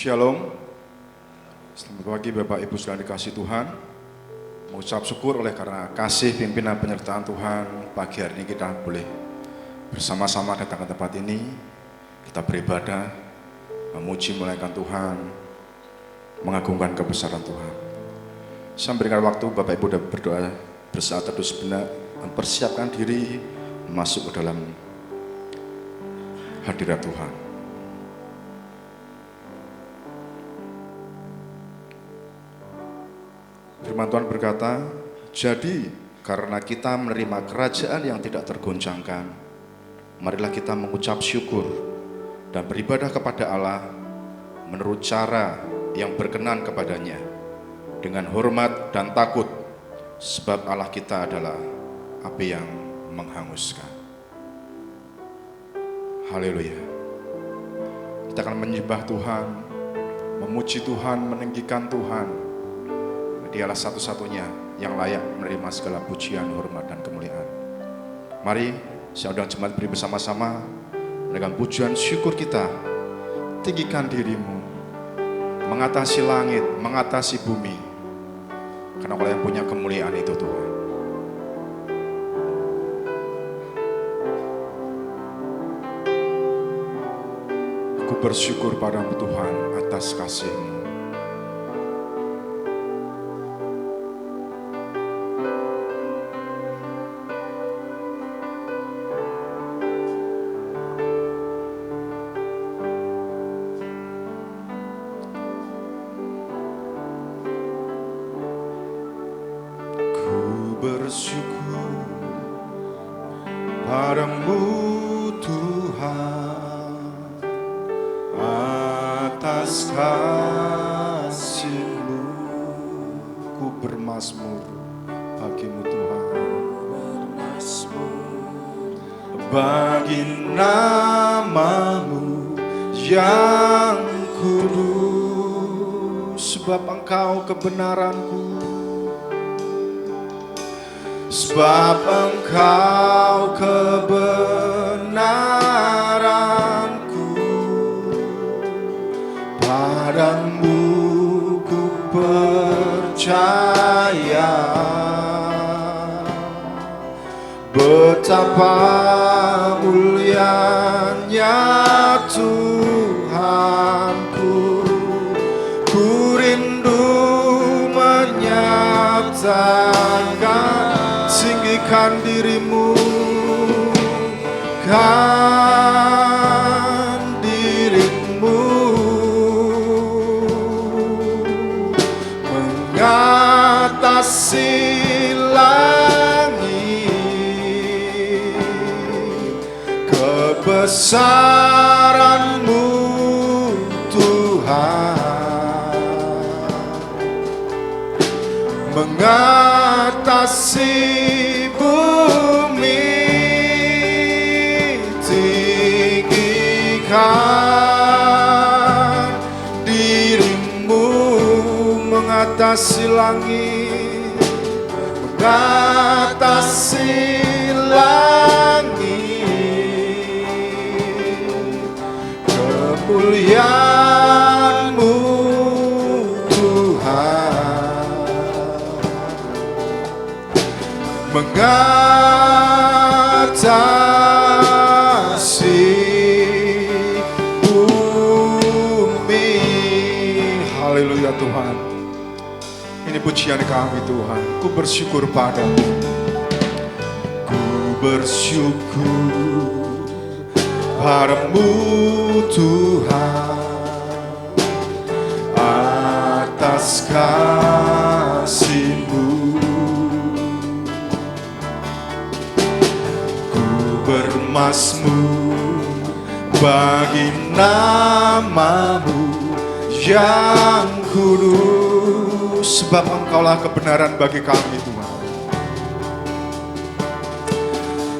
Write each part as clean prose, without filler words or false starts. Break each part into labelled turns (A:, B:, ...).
A: Shalom. Selamat pagi Bapak Ibu saudara dikasih Tuhan. Mengucap syukur oleh karena kasih pimpinan penyertaan Tuhan. Pagi hari ini kita boleh bersama-sama datang ke tempat ini. Kita beribadah, memuji memuliakan Tuhan, mengagungkan kebesaran Tuhan. Saya berikan waktu Bapak Ibu berdoa bersaat teduh sebentar, mempersiapkan diri masuk ke dalam hadirat Tuhan. Firman Tuhan berkata, jadi karena kita menerima kerajaan yang tidak tergoncangkan, marilah kita mengucap syukur dan beribadah kepada Allah menurut cara yang berkenan kepadanya, dengan hormat dan takut, sebab Allah kita adalah api yang menghanguskan. Haleluya. Kita akan menyembah Tuhan, memuji Tuhan, meninggikan Tuhan. Dialah satu-satunya yang layak menerima segala pujian, hormat, dan kemuliaan. Mari, saya undang jemaat beri bersama-sama dengan pujian syukur kita. Tinggikan dirimu, mengatasi langit, mengatasi bumi. Karena Allah yang punya kemuliaan itu Tuhan. Aku bersyukur padamu Tuhan atas kasih-Mu. Bersyukur padamu Tuhan atas kasih-Mu. Ku bermazmur bagimu Tuhan, bagi nama-Mu yang kudus, sebab Engkau kebenaranku. Sebab Engkau kebenaranku, padamu ku percaya. Betapa mulianya Tuhanku, ku rindu menyatakan. Tinggikan dirimu, kan dirimu, mengatasi langit, kebesaran-Mu Tuhan, mengatasi bumi, tinggikan dirimu, mengatasi langit, mengatasi langit, kemuliaan-Mu Tuhan, mengatasi bumi. Haleluya Tuhan. Ini pujian kami Tuhan. Ku bersyukur padamu. Ku bersyukur padamu Tuhan atas kasih-Mu. Bermazmur bagi nama-Mu yang kudus, sebab Engkaulah kebenaran bagi kami Tuhan.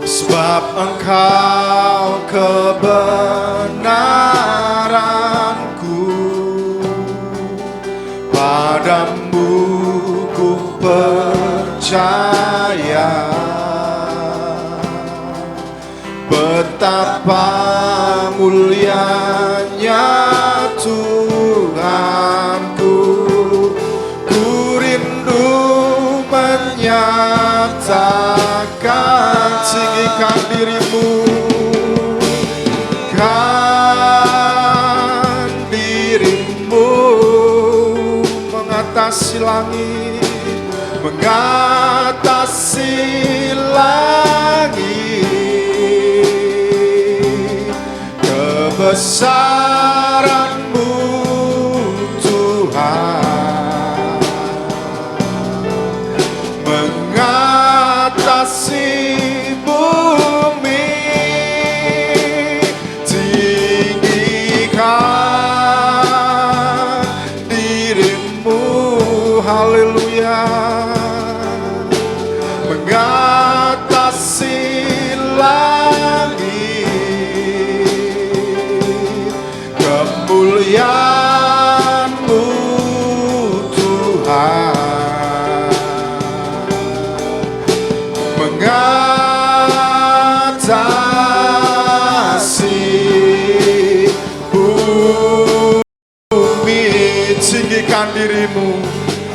A: Sebab Engkau kebenaranku, padamu ku percaya. Betapa mulianya Tuhan, mengatakan tinggikan dirimu, kan dirimu mengatasi langit, mengatasi langit, kebesaran-Mu Tuhan, mengatasi bumi, tinggikan dirimu, haleluya, mengatasi langit, kemuliaan-Mu Tuhan, mengatasi bumi, tinggikan dirimu,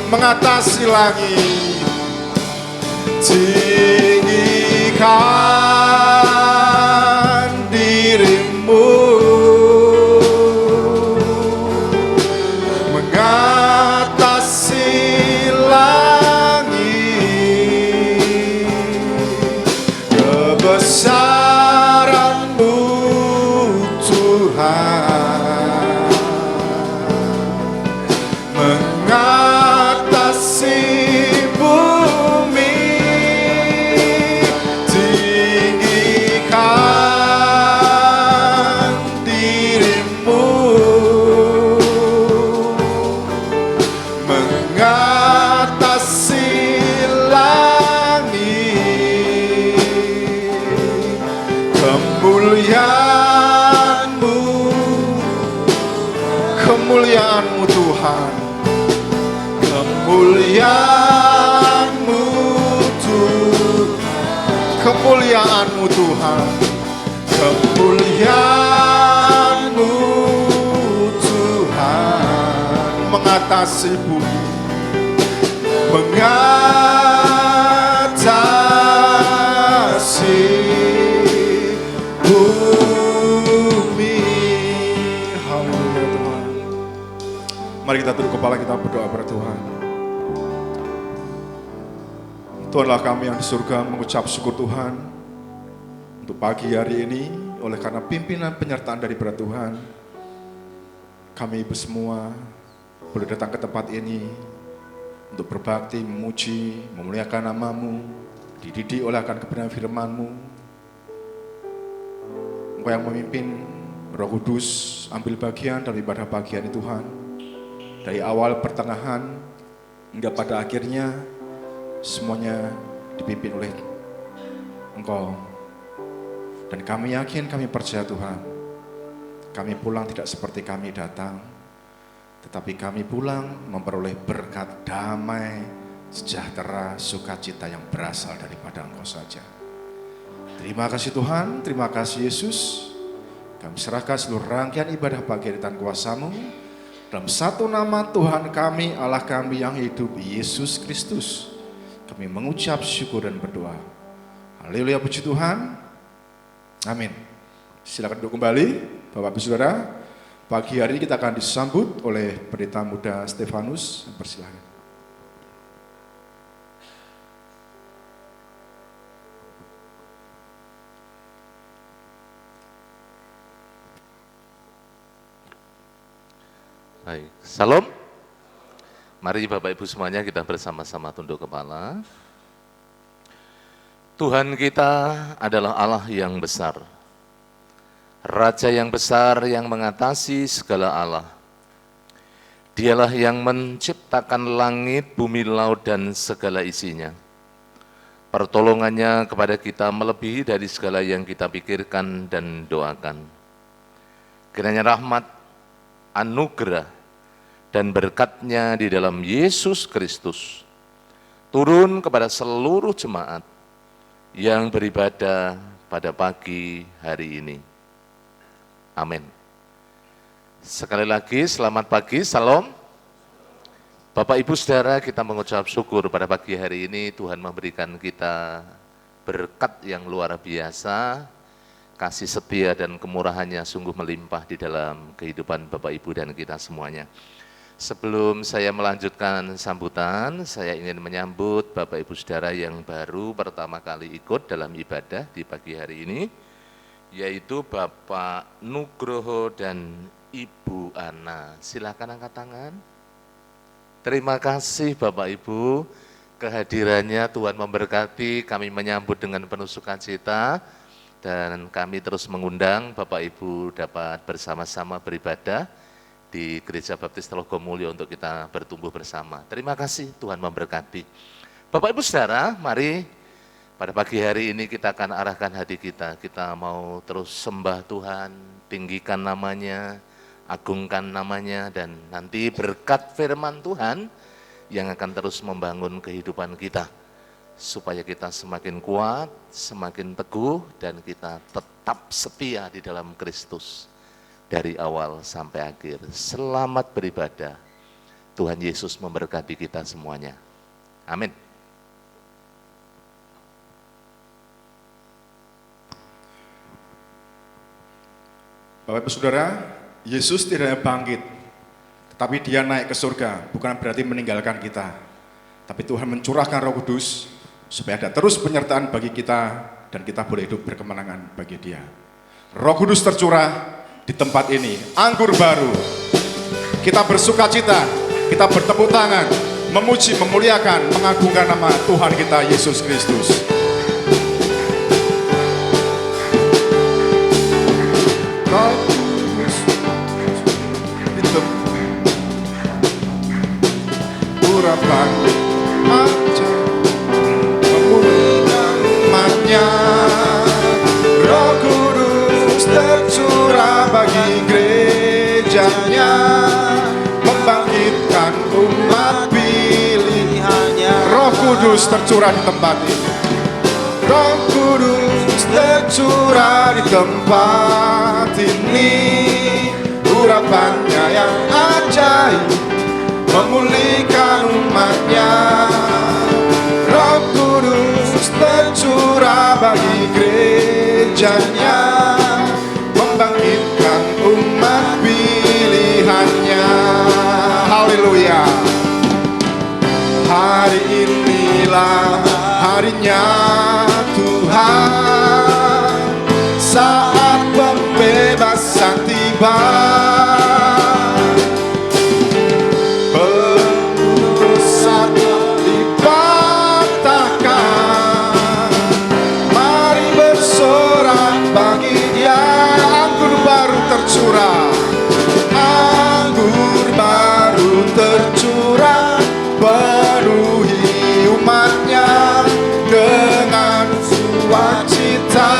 A: mengatasi langit, tinggikan dirimu, mengatasi langit, kebesaran-Mu Tuhan, mengatasi bumi, tinggikan dirimu, mengatasi langit, kemuliaan-Mu, kemuliaan-Mu Tuhan, kemuliaan-Mu Tuhan, kemuliaan-Mu Tuhan, kemuliaan-Mu Tuhan, mengatasi bumi, mengatasi bumi. Haleluya Tuhan. Mari kita tunduk kepala, kita berdoa kepada Tuhan. Tuhanlah kami yang di surga mengucap syukur Tuhan untuk pagi hari ini, oleh karena pimpinan penyertaan daripada Tuhan, kami ibu semua boleh datang ke tempat ini untuk berbakti, memuji, memuliakan nama-Mu, dididik oleh akan kebenaran firman-Mu. Engkau yang memimpin, Roh Kudus ambil bagian dalam ibadah pagi hari Tuhan, dari awal pertengahan hingga pada akhirnya semuanya dipimpin oleh Engkau. Dan kami yakin, kami percaya Tuhan, kami pulang tidak seperti kami datang, tetapi kami pulang memperoleh berkat damai, sejahtera, sukacita yang berasal daripada Engkau saja. Terima kasih Tuhan, terima kasih Yesus. Kami serahkan seluruh rangkaian ibadah pagi hari dan kuasa-Mu dalam satu nama Tuhan kami, Allah kami yang hidup, Yesus Kristus. Kami mengucap syukur dan berdoa. Haleluya, puji Tuhan. Amin. Silakan duduk kembali, Bapak Ibu Saudara. Pagi hari ini kita akan disambut oleh pendeta muda Stefanus. Persilakan.
B: Baik, salam. Mari Bapak Ibu semuanya kita bersama-sama tunduk kepala. Tuhan kita adalah Allah yang besar, Raja yang besar yang mengatasi segala Allah. Dialah yang menciptakan langit, bumi, laut, dan segala isinya. Pertolongannya kepada kita melebihi dari segala yang kita pikirkan dan doakan. Kiranya rahmat, anugerah, dan berkat-Nya di dalam Yesus Kristus turun kepada seluruh jemaat yang beribadah pada pagi hari ini. Amin. Sekali lagi selamat pagi, salam. Bapak Ibu Saudara, kita mengucap syukur pada pagi hari ini Tuhan memberikan kita berkat yang luar biasa, kasih setia dan kemurahannya sungguh melimpah di dalam kehidupan Bapak Ibu dan kita semuanya. Sebelum saya melanjutkan sambutan, saya ingin menyambut Bapak Ibu Saudara yang baru pertama kali ikut dalam ibadah di pagi hari ini, yaitu Bapak Nugroho dan Ibu Ana. Silakan angkat tangan. Terima kasih Bapak Ibu, kehadirannya Tuhan memberkati, kami menyambut dengan penuh sukacita, dan kami terus mengundang Bapak Ibu dapat bersama-sama beribadah di Gereja Baptis Telogomulyo untuk kita bertumbuh bersama. Terima kasih, Tuhan memberkati. Bapak Ibu Saudara, mari pada pagi hari ini kita akan arahkan hati kita. Kita mau terus sembah Tuhan, tinggikan namanya, agungkan namanya, dan nanti berkat firman Tuhan yang akan terus membangun kehidupan kita, supaya kita semakin kuat, semakin teguh, dan kita tetap setia di dalam Kristus dari awal sampai akhir. Selamat beribadah. Tuhan Yesus memberkati kita semuanya. Amin.
A: Bapak Ibu Saudara, Yesus tidak hanya bangkit, tetapi dia naik ke surga, bukan berarti meninggalkan kita. Tapi Tuhan mencurahkan Roh Kudus, supaya ada terus penyertaan bagi kita, dan kita boleh hidup berkemenangan bagi dia. Roh Kudus tercurah di tempat ini, anggur baru. Kita bersuka cita, kita bertepuk tangan, memuji, memuliakan, mengagungkan nama Tuhan kita Yesus Kristus. Roh Kudus itu urapan aja memulihkan umatnya. Roh Kudus tercurah bagi gerejanya, membangkitkan umat pilihannya. Roh Kudus tercurah di tempat ini. Roh Kudus tercurah di tempat ini. Urapannya yang ajaib memulihkan umatnya. Roh Kudus tercurah bagi gerejanya, membangkitkan umat pilihannya. Haleluya. Hari inilah harinya Tuhan, saat pembebasan tiba. Belenggu dosa dipatahkan, mari bersorak bagi dia. Anggur baru tercurah, anggur baru tercurah, penuhi umatnya dengan sukacita.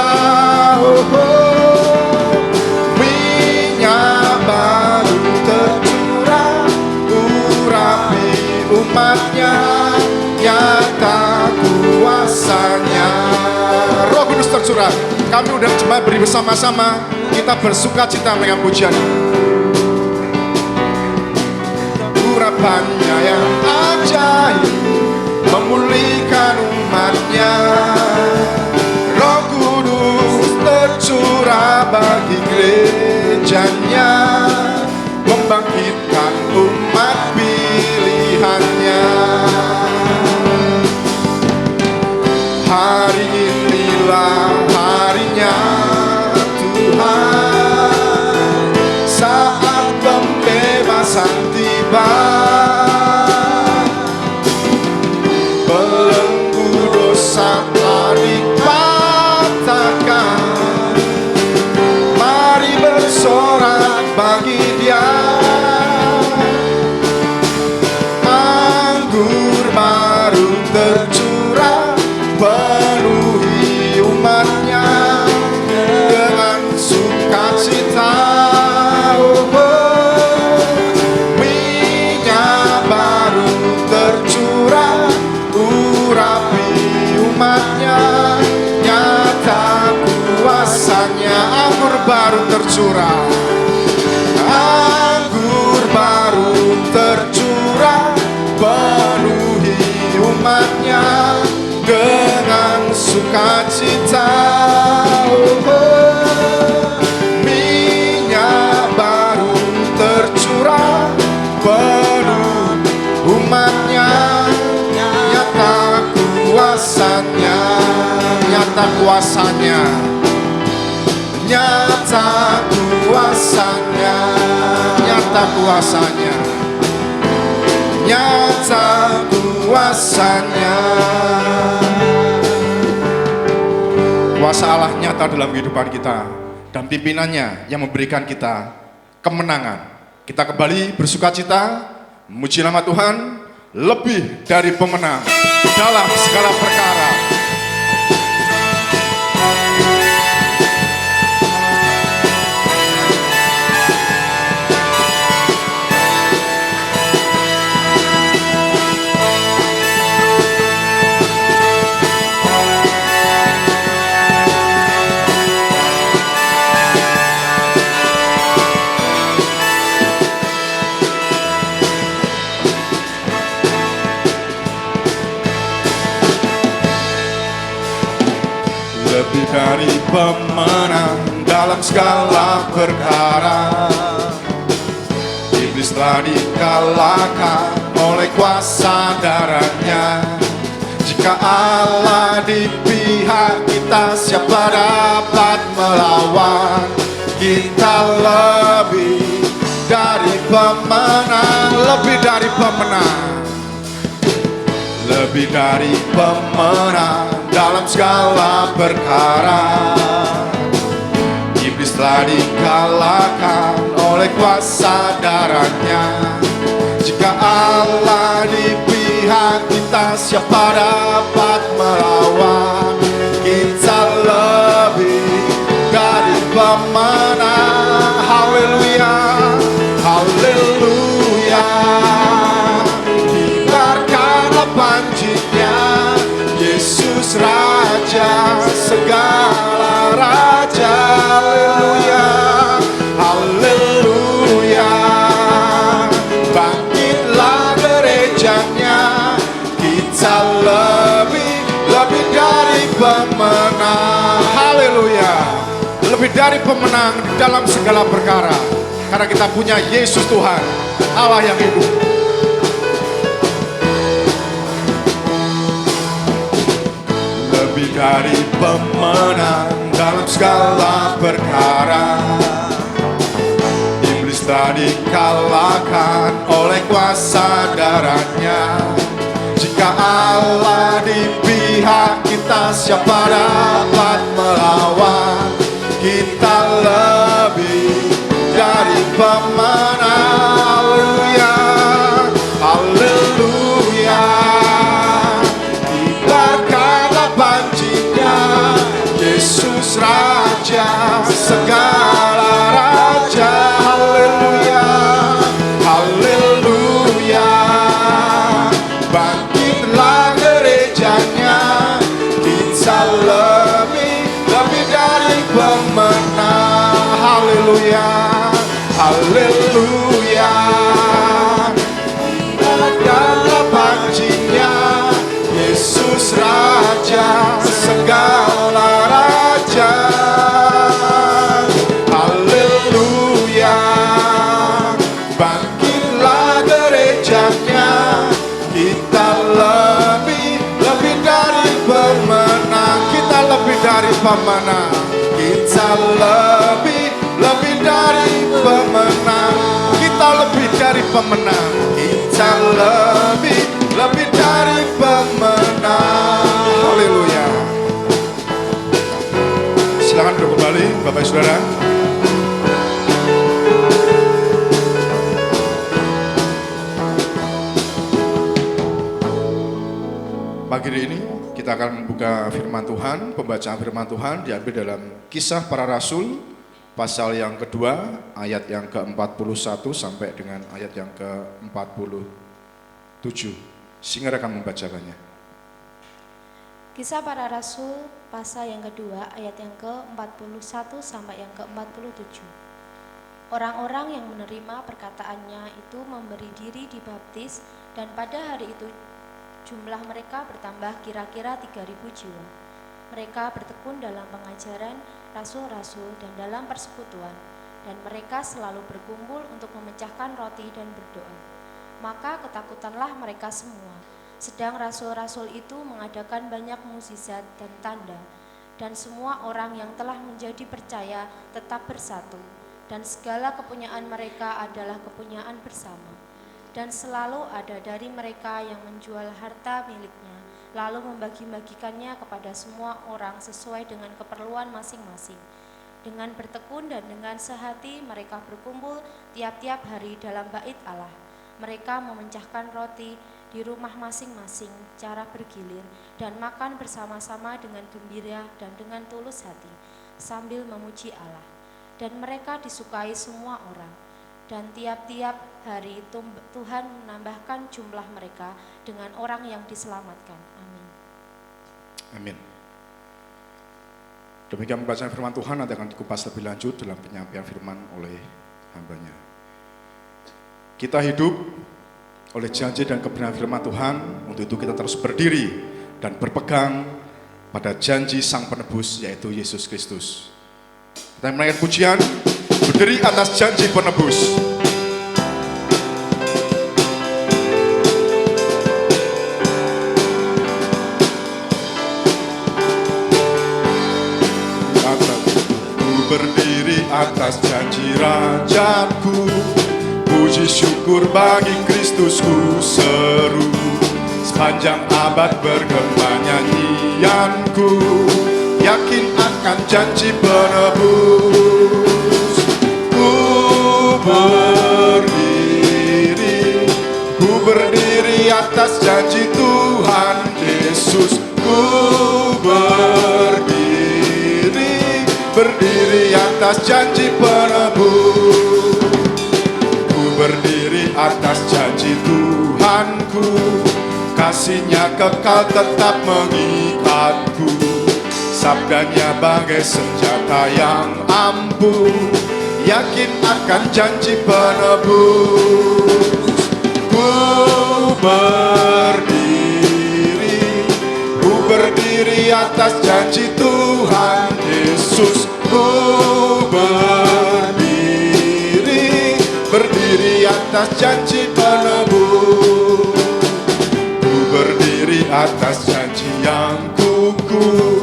A: Minyak baru tercurah, urapi umatnya, nyata kuasanya. Roh Kudus tercurah. Kami udah jemaat beri bersama-sama, kita bersuka cita dengan pujian. Urapannya yang ajaib memulihkan umatnya. Roh Kudus tercurah bagi gerejanya, membangkitkan umat pilihannya. Hari inilah harinya Tuhan, saat pembebasan tiba. Belenggu dosa telah dipatahkan, mari bersorak bagi dia. Anggur baru tercurah, penuhi umatnya dengan sukacita. Minyak baru tercurah, urapi umatnya, nyata kuasanya. Anggur baru tercurah, anggur baru tercurah, bersukacita. Minyak baru tercurah penuh umatnya, nyata kuasanya, nyata kuasanya, nyata kuasanya, nyata kuasanya, nyata kuasanya. Kuasa Allah nyata dalam kehidupan kita dan pimpinannya yang memberikan kita kemenangan. Kita kembali bersukacita, memuji nama Tuhan, lebih dari pemenang dalam segala perkara. Lebih dari pemenang dalam segala perkara. Iblis telah dikalahkan oleh kuasa darahnya. Jika Allah di pihak kita, siapa dapat melawan? Kita lebih dari pemenang, lebih dari pemenang, lebih dari pemenang dalam segala perkara. Iblis telah dikalahkan oleh kuasa darahnya. Jika Allah di pihak kita, siapa dapat melawan? Kita lebih dari pemenang. Haleluya, haleluya. Kibarkanlah panjinya, Yesus Raja segala raja. Haleluya, haleluya. Bangkitlah gerejanya, kita lebih dari pemenang. Haleluya, lebih dari pemenang di dalam segala perkara. Karena kita punya Yesus Tuhan, Allah yang hidup. Lebih dari pemenang dalam segala perkara. Iblis telah dikalahkan oleh kuasa darahnya. Jika Allah di pihak kita, siapa dapat melawan? Kita lebih dari pemenang. Haleluya, haleluya. Yesus Raja segala raja. Haleluya, haleluya. Bangkitlah gerejanya, kita lebih dari pemenang. Haleluya, haleluya. Adalah panjinya, Yesus Raja segala raja. Haleluya. Bangkitlah gerejanya, kita lebih dari pemenang. Kita lebih dari pemenang. Kita lebih dari pemenang. Kita lebih dari pemenang. Kita lebih dari pemenang. Haleluya. Silakan duduk kembali, Bapak Saudara. Pagi ini kita akan membuka firman Tuhan. Pembacaan firman Tuhan diambil dalam Kisah Para Rasul pasal yang kedua, ayat yang ke-41 sampai dengan ayat yang ke-47. Singer akan membacakannya.
C: Kisah Para Rasul pasal yang kedua ayat yang ke-41 sampai yang ke-47. Orang-orang yang menerima perkataannya itu memberi diri dibaptis, dan pada hari itu jumlah mereka bertambah kira-kira 3.000 jiwa. Mereka bertekun dalam pengajaran rasul-rasul dan dalam persekutuan, dan mereka selalu berkumpul untuk memecahkan roti dan berdoa. Maka ketakutanlah mereka semua. Sedang rasul-rasul itu mengadakan banyak mukjizat dan tanda, dan semua orang yang telah menjadi percaya tetap bersatu, dan segala kepunyaan mereka adalah kepunyaan bersama. Dan selalu ada dari mereka yang menjual harta miliknya, lalu membagi-bagikannya kepada semua orang sesuai dengan keperluan masing-masing. Dengan bertekun dan dengan sehati mereka berkumpul tiap-tiap hari dalam bait Allah. Mereka memecahkan roti di rumah masing-masing cara bergilir dan makan bersama-sama dengan gembira dan dengan tulus hati, sambil memuji Allah. Dan mereka disukai semua orang. Dan tiap-tiap hari Tuhan menambahkan jumlah mereka dengan orang yang diselamatkan. Amin.
A: Amin. Demikian pembacaan firman Tuhan, nanti akan dikupas lebih lanjut dalam penyampaian firman oleh hambanya. Kita hidup oleh janji dan kebenaran firman Tuhan, untuk itu kita terus berdiri dan berpegang pada janji Sang Penebus, yaitu Yesus Kristus. Kita menaikkan pujian, berdiri atas janji penebus. Berdiri atas janji Rajaku, puji syukur bagi Kristus ku seru. Sepanjang abad bergema nyanyianku, yakin akan janji penebus. Ku berdiri atas janji Tuhan Yesus. Berdiri atas janji penebus. Ku berdiri atas janji Tuhanku, kasih-Nya kekal tetap mengikatku. Sabdanya bagai senjata yang ampuh, yakin akan janji penebus. Ku berdiri atas janji Tuhan Yesus. Berdiri atas janji penebus. Ku berdiri atas janji yang kukuh.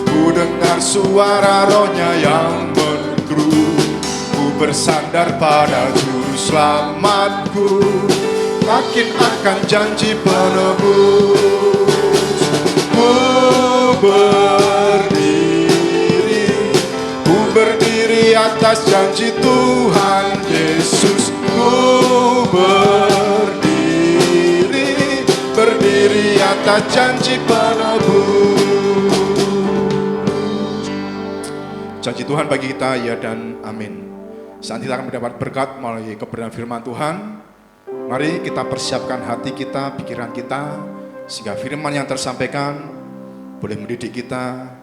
A: Ku dengar suara Roh-Nya yang menggru. Ku bersandar pada Juru Selamatku, yakin akan janji penebus. Berdiri atas janji Tuhan Yesus. Berdiri atas janji penebus. Janji Tuhan bagi kita, ya dan amin. Saat kita akan mendapat berkat melalui kebenaran firman Tuhan, mari kita persiapkan hati kita, pikiran kita, sehingga firman yang tersampaikan boleh mendidik kita,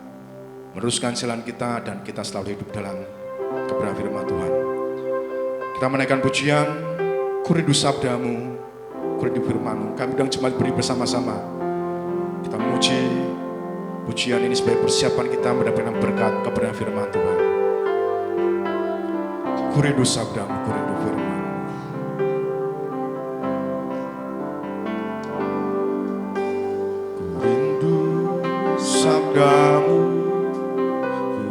A: meneruskan jalan kita, dan kita selalu hidup dalam kebenaran firman Tuhan. Kita menaikkan pujian, ku rindu sabdamu, ku rindu firman-Mu. Kami sedang jemaat beri bersama-sama. Kita memuji pujian ini sebagai persiapan kita mendapatkan berkat kebenaran firman Tuhan. Ku rindu sabdamu, ku rindu firman-Mu. Ku rindu sabdamu,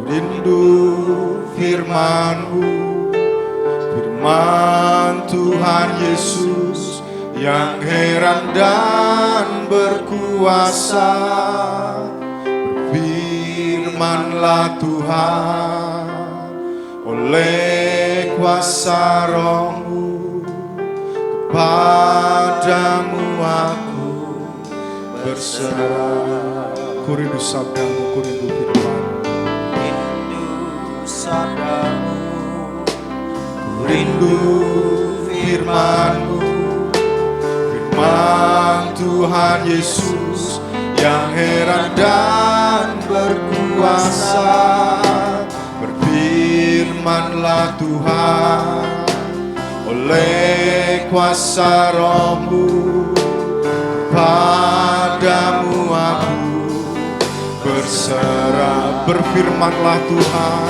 A: rindu firman-Mu, firman Tuhan Yesus yang heran dan berkuasa. Berfirmanlah Tuhan oleh kuasa Roh-Mu, kepadamu aku berserah. Ku rindu sabdamu, ku rindu firman-Mu.
D: Sabdamu,
A: Ku rindu firman-Mu, firman Tuhan Yesus yang heran dan berkuasa. Berfirmanlah Tuhan oleh kuasa Roh-Mu, kepadamu aku berserah. Berfirmanlah Tuhan,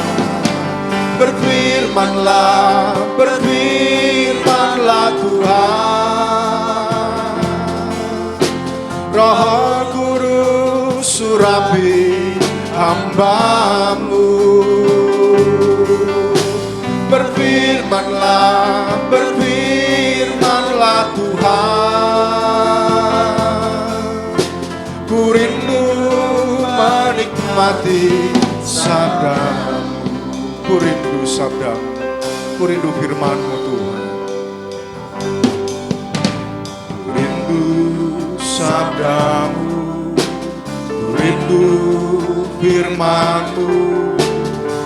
A: berfirmanlah, berfirmanlah Tuhan. Roh Kudus surapi hamba-Mu. Berfirmanlah, berfirmanlah Tuhan. Ku rindu menikmati sabda-Mu. Ku rindu sabda-Mu, ku rindu firman-Mu Tuhan. Ku rindu sabda-Mu, ku rindu firman-Mu.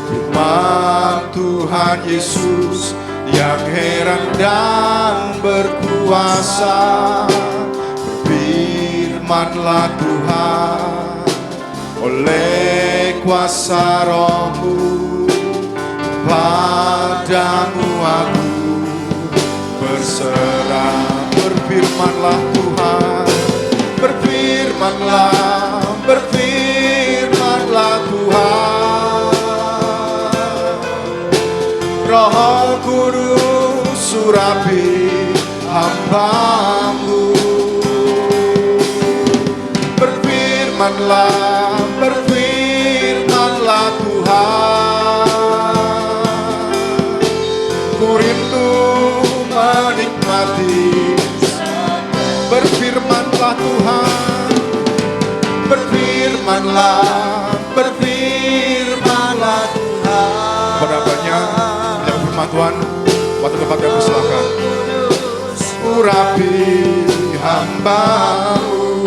A: Firman Tuhan Yesus yang heran dan berkuasa. Berfirmanlah Tuhan oleh kuasa Roh-Mu. Padamu aku berserah. Berfirmanlah Tuhan, berfirmanlah, berfirmanlah Tuhan. Roh Kudus surapi hamba-Mu. Berfirmanlah, berfirmanlah Tuhan. Ku rindu menikmati. Berfirmanlah Tuhan, berfirmanlah, berfirmanlah Tuhan. Pada banyak yang firman Tuhan, waktu tempat yang bersilakan. Urapi hamba-Mu.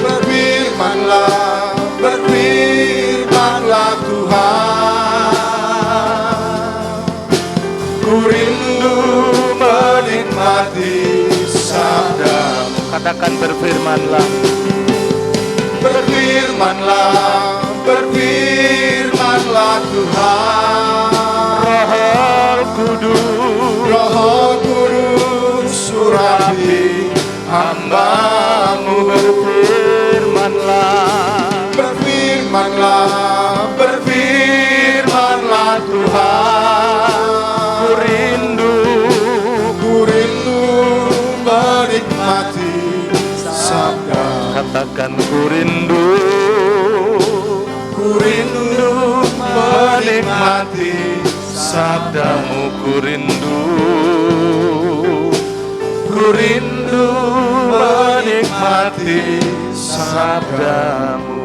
A: Berfirmanlah, berfirmanlah Tuhan. Ku rindu menikmati sabda-Mu.
B: Katakan berfirmanlah.
A: Berfirmanlah, berfirmanlah Tuhan.
B: Roh Kudus,
A: Roh Kudus surapi hamba-Mu.
B: berfirmanlah.
A: Berfirmanlah, berfirmanlah Tuhan.
B: Ku rindu
A: menikmati sabda.
B: Katakan ku rindu
A: Menikmati sabda-Mu.
B: Ku rindu
A: menikmati
B: sabda-Mu.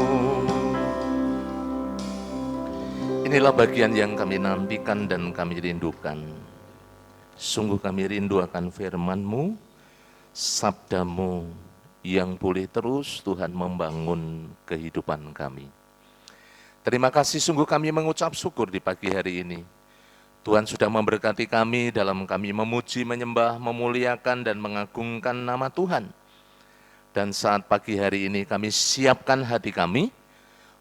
B: Inilah bagian yang kami nantikan dan kami rindukan. Sungguh kami rindu akan firman-Mu, sabda-Mu yang boleh terus Tuhan membangun kehidupan kami. Terima kasih, sungguh kami mengucap syukur di pagi hari ini. Tuhan sudah memberkati kami dalam kami memuji, menyembah, memuliakan dan mengagungkan nama Tuhan. Dan saat pagi hari ini kami siapkan hati kami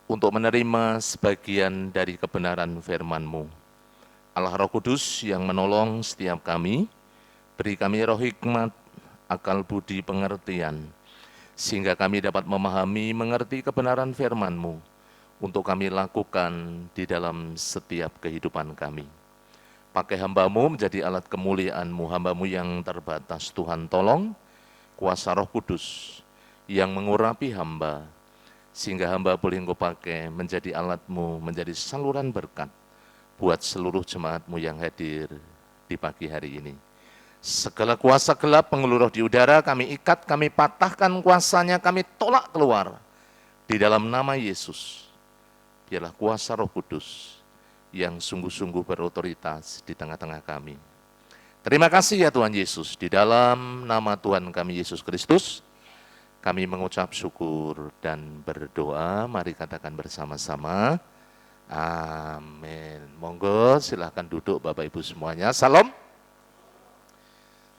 B: untuk menerima sebagian dari kebenaran firman-Mu. Allah Roh Kudus yang menolong setiap kami, beri kami roh hikmat, akal budi pengertian, sehingga kami dapat memahami, mengerti kebenaran firman-Mu, untuk kami lakukan di dalam setiap kehidupan kami. Pakai hamba-Mu menjadi alat kemuliaan-Mu, hamba-Mu yang terbatas. Tuhan tolong kuasa Roh Kudus yang mengurapi hamba, sehingga hamba boleh Engkau pakai menjadi alat-Mu, menjadi saluran berkat buat seluruh jemaat-Mu yang hadir di pagi hari ini. Segala kuasa gelap pengeluh roh di udara kami ikat, kami patahkan kuasanya, kami tolak keluar di dalam nama Yesus. Biarlah kuasa Roh Kudus yang sungguh-sungguh berotoritas di tengah-tengah kami. Terima kasih ya Tuhan Yesus, di dalam nama Tuhan kami Yesus Kristus, kami mengucap syukur dan berdoa. Mari katakan bersama-sama, amin. Monggo silahkan duduk Bapak Ibu semuanya. Salam.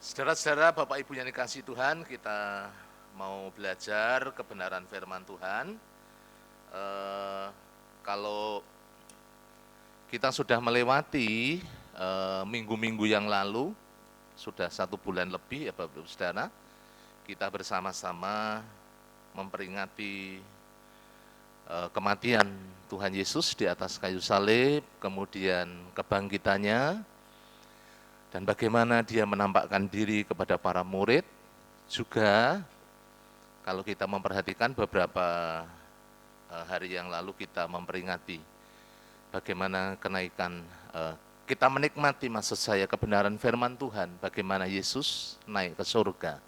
B: Saudara-saudara, Bapak Ibu yang dikasihi Tuhan, kita mau belajar kebenaran firman Tuhan. Kalau kita sudah melewati minggu-minggu yang lalu, sudah 1 bulan lebih ya Bapak Ibu Saudara, kita bersama-sama memperingati kematian Tuhan Yesus di atas kayu salib, kemudian kebangkitannya, dan bagaimana dia menampakkan diri kepada para murid. Juga kalau kita memperhatikan beberapa hari yang lalu kita memperingati bagaimana kenaikan, kita menikmati maksud saya kebenaran firman Tuhan, bagaimana Yesus naik ke surga,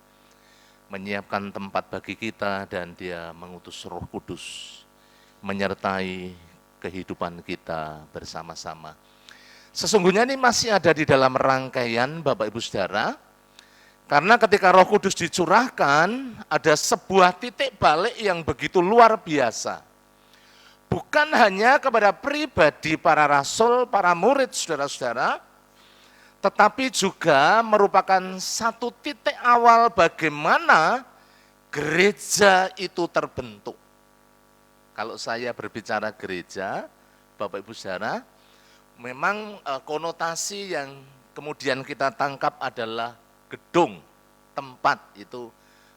B: menyiapkan tempat bagi kita, dan dia mengutus Roh Kudus menyertai kehidupan kita bersama-sama. Sesungguhnya ini masih ada di dalam rangkaian Bapak Ibu Saudara, karena ketika Roh Kudus dicurahkan, ada sebuah titik balik yang begitu luar biasa. Bukan hanya kepada pribadi para rasul, para murid, saudara-saudara, tetapi juga merupakan satu titik awal bagaimana gereja itu terbentuk. Kalau saya berbicara gereja, Bapak Ibu Saudara, memang konotasi yang kemudian kita tangkap adalah gedung, tempat, itu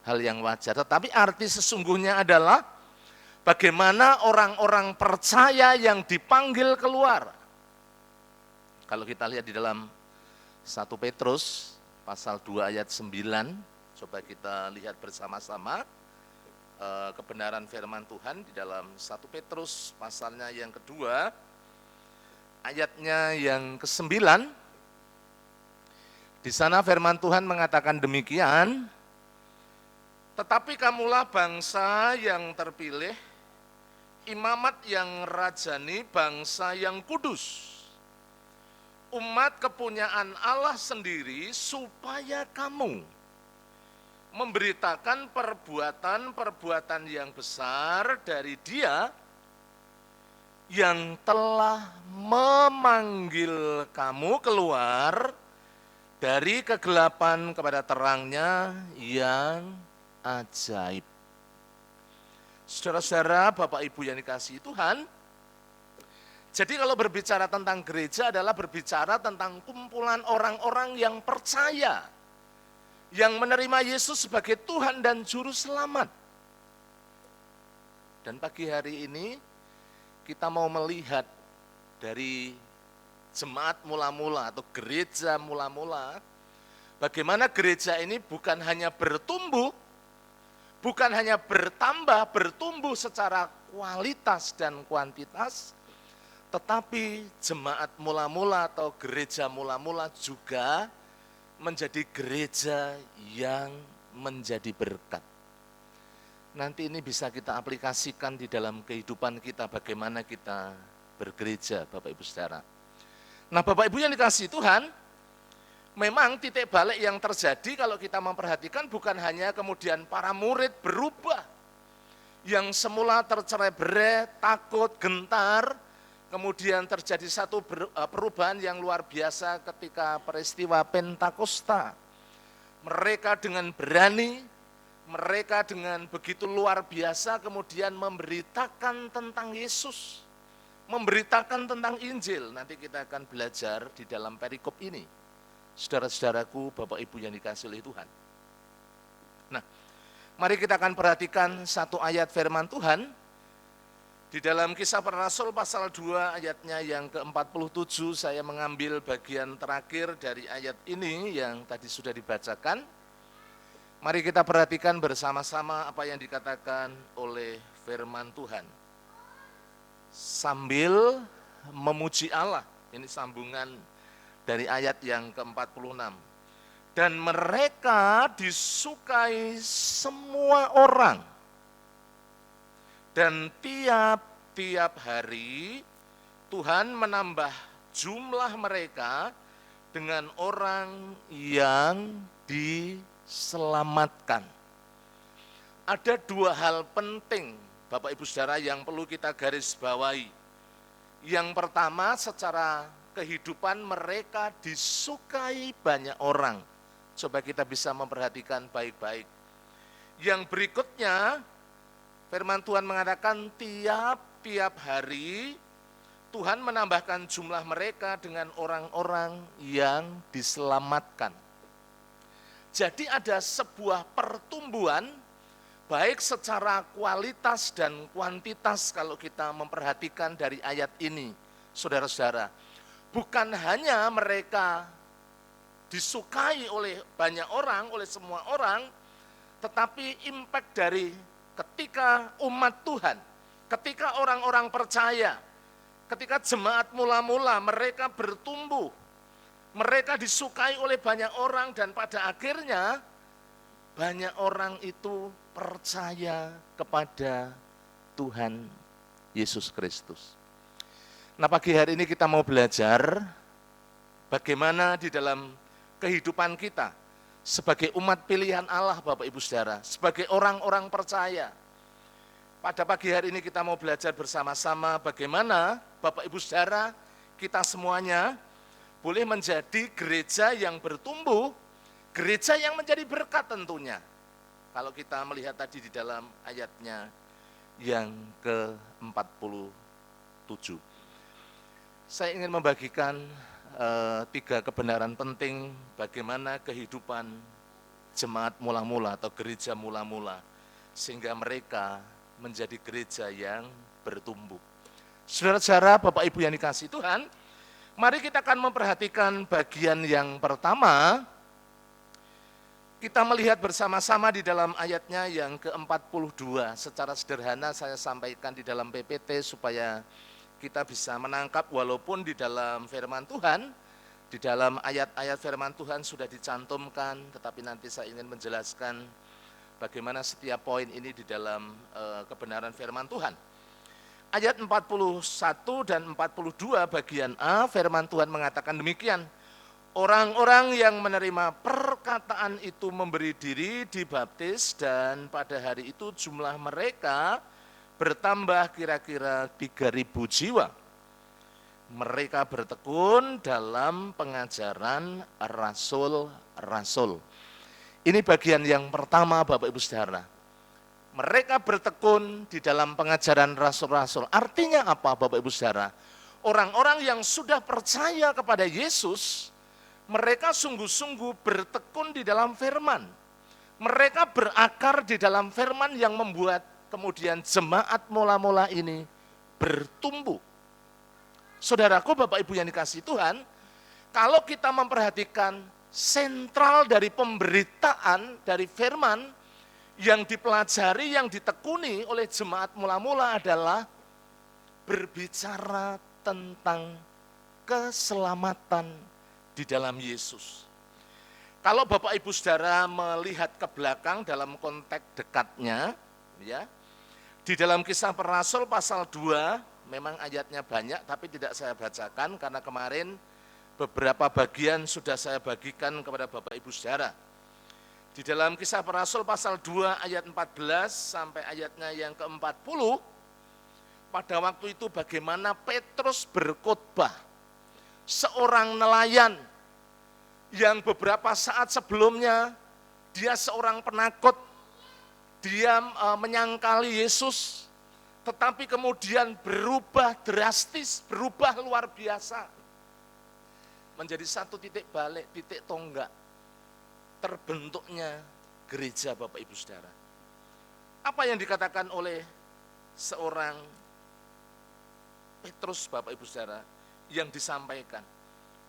B: hal yang wajar. Tetapi arti sesungguhnya adalah bagaimana orang-orang percaya yang dipanggil keluar. Kalau kita lihat di dalam 1 Petrus pasal 2 ayat 9, coba kita lihat bersama-sama kebenaran firman Tuhan di dalam 1 Petrus pasalnya yang kedua, ayatnya yang ke-9. Di sana firman Tuhan mengatakan demikian, tetapi kamulah bangsa yang terpilih, imamat yang rajani, bangsa yang kudus, umat kepunyaan Allah sendiri, supaya kamu memberitakan perbuatan-perbuatan yang besar dari Dia yang telah memanggil kamu keluar dari kegelapan kepada terang-Nya yang ajaib. Saudara-saudara, Bapak Ibu yang dikasihi Tuhan, jadi kalau berbicara tentang gereja adalah berbicara tentang kumpulan orang-orang yang percaya, yang menerima Yesus sebagai Tuhan dan Juru Selamat. Dan pagi hari ini kita mau melihat dari jemaat mula-mula atau gereja mula-mula, bagaimana gereja ini bukan hanya bertumbuh, bukan hanya bertumbuh secara kualitas dan kuantitas, tetapi jemaat mula-mula atau gereja mula-mula juga menjadi gereja yang menjadi berkat. Nanti ini bisa kita aplikasikan di dalam kehidupan kita, bagaimana kita bergereja, Bapak Ibu Saudara. Nah, Bapak Ibu yang dikasihi Tuhan, memang titik balik yang terjadi kalau kita memperhatikan bukan hanya kemudian para murid berubah, yang semula tercerai-berai, takut, gentar, kemudian terjadi satu perubahan yang luar biasa ketika peristiwa Pentakosta. Mereka dengan berani, mereka dengan begitu luar biasa kemudian memberitakan tentang Yesus, memberitakan tentang Injil. Nanti kita akan belajar di dalam perikop ini. Saudara-saudaraku, Bapak Ibu yang dikasihi oleh Tuhan. Nah, mari kita akan perhatikan satu ayat firman Tuhan di dalam Kisah Para Rasul pasal 2 ayatnya yang ke-47. Saya mengambil bagian terakhir dari ayat ini yang tadi sudah dibacakan. Mari kita perhatikan bersama-sama apa yang dikatakan oleh firman Tuhan. Sambil memuji Allah, ini sambungan dari ayat yang ke-46. Dan mereka disukai semua orang. Dan tiap-tiap hari Tuhan menambah jumlah mereka dengan orang yang diselamatkan. Ada dua hal penting, Bapak Ibu Saudara, yang perlu kita garis bawahi. Yang pertama, secara kehidupan mereka disukai banyak orang. Coba kita bisa memperhatikan baik-baik. Yang berikutnya, firman Tuhan mengatakan tiap-tiap hari Tuhan menambahkan jumlah mereka dengan orang-orang yang diselamatkan. Jadi ada sebuah pertumbuhan, baik secara kualitas dan kuantitas kalau kita memperhatikan dari ayat ini, saudara-saudara. Bukan hanya mereka disukai oleh banyak orang, oleh semua orang, tetapi impact dari ketika umat Tuhan, ketika orang-orang percaya, ketika jemaat mula-mula mereka bertumbuh, mereka disukai oleh banyak orang dan pada akhirnya banyak orang itu percaya kepada Tuhan Yesus Kristus. Nah, pagi hari ini kita mau belajar bagaimana di dalam kehidupan kita sebagai umat pilihan Allah, Bapak Ibu Saudara, sebagai orang-orang percaya. Pada pagi hari ini kita mau belajar bersama-sama bagaimana Bapak Ibu Saudara, kita semuanya boleh menjadi gereja yang bertumbuh, gereja yang menjadi berkat tentunya. Kalau kita melihat tadi di dalam ayatnya yang ke-47. Saya ingin membagikan 3 kebenaran penting bagaimana kehidupan jemaat mula-mula atau gereja mula-mula, sehingga mereka menjadi gereja yang bertumbuh. Saudara-saudara, Bapak Ibu yang dikasihi Tuhan, mari kita akan memperhatikan bagian yang pertama. Kita melihat bersama-sama di dalam ayatnya yang ke-42. Secara sederhana saya sampaikan di dalam PPT supaya kita bisa menangkap, walaupun di dalam firman Tuhan, di dalam ayat-ayat firman Tuhan sudah dicantumkan, tetapi nanti saya ingin menjelaskan bagaimana setiap poin ini di dalam kebenaran firman Tuhan. Ayat 41 dan 42 bagian A, firman Tuhan mengatakan demikian. Orang-orang yang menerima perkataan itu memberi diri dibaptis, dan pada hari itu jumlah mereka bertambah kira-kira 3.000 jiwa. Mereka bertekun dalam pengajaran rasul-rasul. Ini bagian yang pertama, Bapak Ibu Saudara. Mereka bertekun di dalam pengajaran rasul-rasul. Artinya apa, Bapak Ibu Saudara? Orang-orang yang sudah percaya kepada Yesus, mereka sungguh-sungguh bertekun di dalam firman. Mereka berakar di dalam firman yang membuat kemudian jemaat mula-mula ini bertumbuh. Saudaraku, Bapak Ibu yang dikasihi Tuhan, kalau kita memperhatikan sentral dari pemberitaan dari firman yang dipelajari, yang ditekuni oleh jemaat mula-mula adalah berbicara tentang keselamatan di dalam Yesus. Kalau Bapak Ibu Saudara melihat ke belakang dalam konteks dekatnya, ya, di dalam Kisah Para Rasul pasal 2, memang ayatnya banyak tapi tidak saya bacakan karena kemarin beberapa bagian sudah saya bagikan kepada Bapak Ibu Saudara. Di dalam Kisah Para Rasul pasal 2 ayat 14 sampai ayatnya yang ke-40, pada waktu itu bagaimana Petrus berkhotbah, seorang nelayan yang beberapa saat sebelumnya dia seorang penakut, dia menyangkali Yesus, tetapi kemudian berubah drastis, berubah luar biasa, menjadi satu titik balik, titik tonggak, terbentuknya gereja, Bapak Ibu Saudara. Apa yang dikatakan oleh seorang Petrus, Bapak Ibu Saudara, yang disampaikan?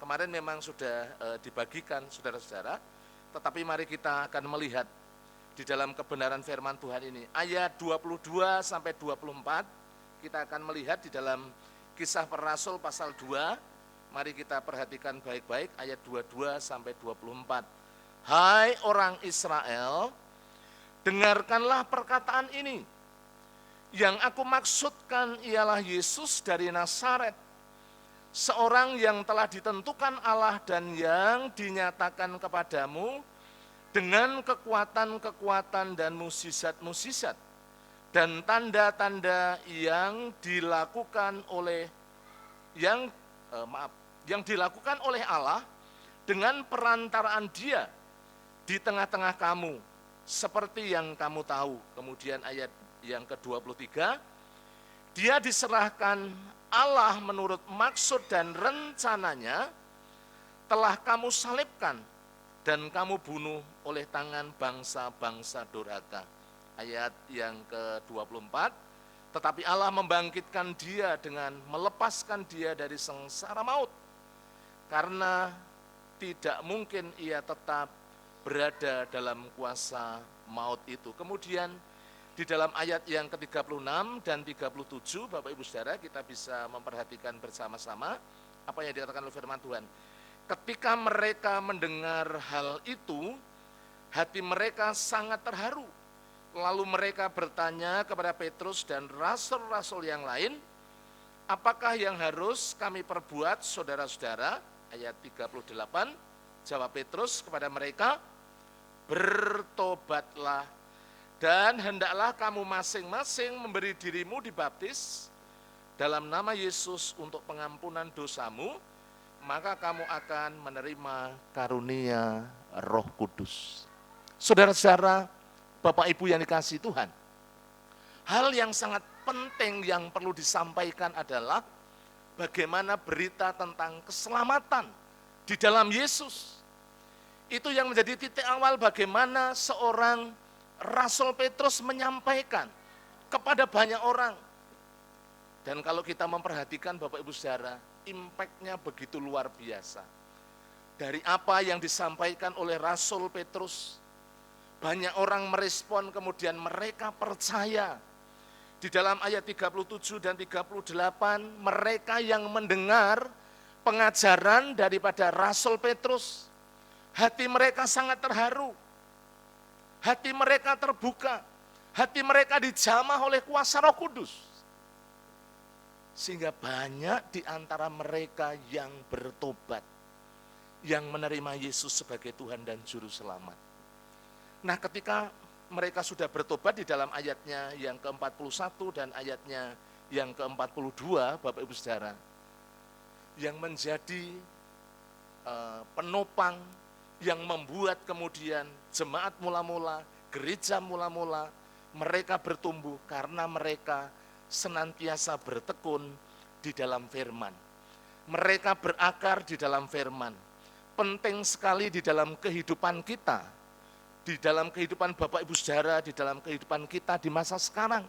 B: Kemarin memang sudah dibagikan, saudara-saudara, tetapi mari kita akan melihat di dalam kebenaran firman Tuhan ini. Ayat 22 sampai 24, kita akan melihat di dalam Kisah Para Rasul pasal 2, mari kita perhatikan baik-baik ayat 22 sampai 24. Hai orang Israel, dengarkanlah perkataan ini. Yang aku maksudkan ialah Yesus dari Nazaret, seorang yang telah ditentukan Allah dan yang dinyatakan kepadamu dengan kekuatan-kekuatan dan mukjizat-mukjizat dan tanda-tanda yang dilakukan oleh Allah dengan perantaraan Dia di tengah-tengah kamu, seperti yang kamu tahu. Kemudian ayat yang ke-23, Dia diserahkan Allah menurut maksud dan rencananya, telah kamu salibkan dan kamu bunuh oleh tangan bangsa-bangsa durhaka. ayat yang ke-24, tetapi Allah membangkitkan dia dengan melepaskan dia dari sengsara maut, karena tidak mungkin ia tetap berada dalam kuasa maut itu. Kemudian di dalam ayat yang ke-36 dan 37, Bapak Ibu Saudara, kita bisa memperhatikan bersama-sama apa yang dikatakan oleh firman Tuhan. Ketika mereka mendengar hal itu, hati mereka sangat terharu. Lalu mereka bertanya kepada Petrus dan rasul-rasul yang lain, apakah yang harus kami perbuat, saudara-saudara? Ayat 38, jawab Petrus kepada mereka, bertobatlah dan hendaklah kamu masing-masing memberi dirimu dibaptis dalam nama Yesus untuk pengampunan dosamu, maka kamu akan menerima karunia Roh Kudus. Saudara-saudara, Bapak Ibu yang dikasihi Tuhan, hal yang sangat penting yang perlu disampaikan adalah bagaimana berita tentang keselamatan di dalam Yesus. Itu yang menjadi titik awal bagaimana seorang Rasul Petrus menyampaikan kepada banyak orang. Dan kalau kita memperhatikan Bapak Ibu Saudara, impact-nya begitu luar biasa. Dari apa yang disampaikan oleh Rasul Petrus, banyak orang merespon, kemudian mereka percaya. Di dalam ayat 37 dan 38, mereka yang mendengar pengajaran daripada Rasul Petrus, hati mereka sangat terharu. Hati mereka terbuka, hati mereka dijamah oleh kuasa Roh Kudus. Sehingga banyak di antara mereka yang bertobat, yang menerima Yesus sebagai Tuhan dan Juru Selamat. Nah, ketika mereka sudah bertobat di dalam ayatnya yang ke-41 dan ayatnya yang ke-42, Bapak Ibu Saudara, yang menjadi penopang, yang membuat kemudian jemaat mula-mula, gereja mula-mula, mereka bertumbuh karena mereka senantiasa bertekun di dalam firman. Mereka berakar di dalam firman. Penting sekali di dalam kehidupan kita, di dalam kehidupan Bapak Ibu Saudara, di dalam kehidupan kita di masa sekarang.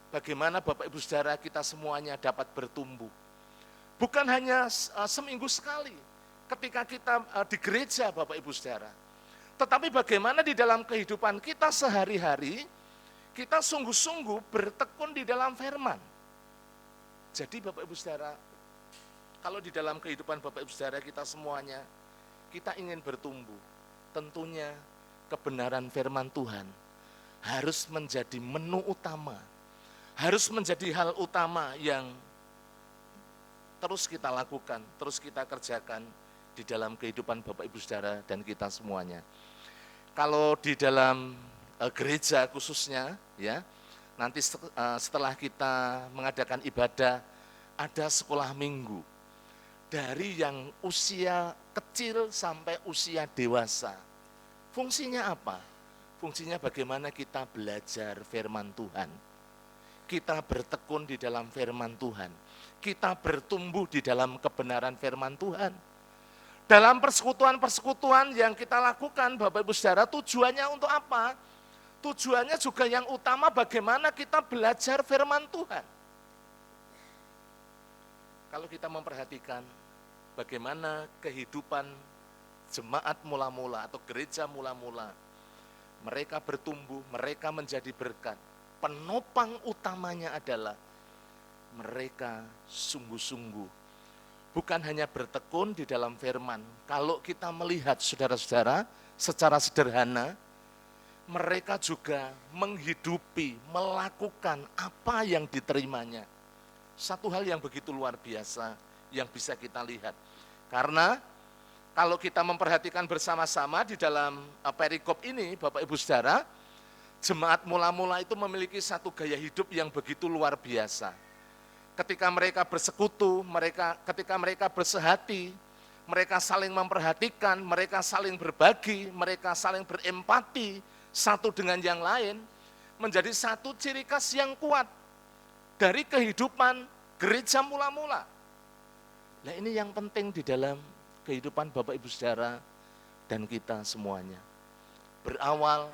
B: Bagaimana Bapak Ibu Saudara kita semuanya dapat bertumbuh. Bukan hanya seminggu sekali, ketika kita di gereja Bapak Ibu Saudara. Tetapi bagaimana di dalam kehidupan kita sehari-hari, kita sungguh-sungguh bertekun di dalam firman. Jadi Bapak Ibu Saudara, kalau di dalam kehidupan Bapak Ibu Saudara kita semuanya, kita ingin bertumbuh, tentunya kebenaran firman Tuhan harus menjadi menu utama, harus menjadi hal utama yang terus kita lakukan, terus kita kerjakan di dalam kehidupan Bapak Ibu Saudara dan kita semuanya. Kalau di dalam gereja khususnya, ya, nanti setelah kita mengadakan ibadah, ada sekolah minggu. Dari yang usia kecil sampai usia dewasa. Fungsinya apa? Fungsinya bagaimana kita belajar firman Tuhan. Kita bertekun di dalam firman Tuhan. Kita bertumbuh di dalam kebenaran firman Tuhan. Dalam persekutuan-persekutuan yang kita lakukan, Bapak Ibu Saudara, tujuannya untuk apa? Tujuannya juga yang utama bagaimana kita belajar firman Tuhan. Kalau kita memperhatikan bagaimana kehidupan jemaat mula-mula atau gereja mula-mula, mereka bertumbuh, mereka menjadi berkat. Penopang utamanya adalah mereka sungguh-sungguh bukan hanya bertekun di dalam firman. Kalau kita melihat saudara-saudara secara sederhana, mereka juga menghidupi, melakukan apa yang diterimanya. Satu hal yang begitu luar biasa yang bisa kita lihat. Karena kalau kita memperhatikan bersama-sama di dalam perikop ini, Bapak Ibu Saudara, jemaat mula-mula itu memiliki satu gaya hidup yang begitu luar biasa. Ketika mereka bersekutu, ketika mereka bersehati, mereka saling memperhatikan, mereka saling berbagi, mereka saling berempati satu dengan yang lain, menjadi satu ciri khas yang kuat dari kehidupan gereja mula-mula. Nah, ini yang penting di dalam kehidupan Bapak Ibu Saudara dan kita semuanya. Berawal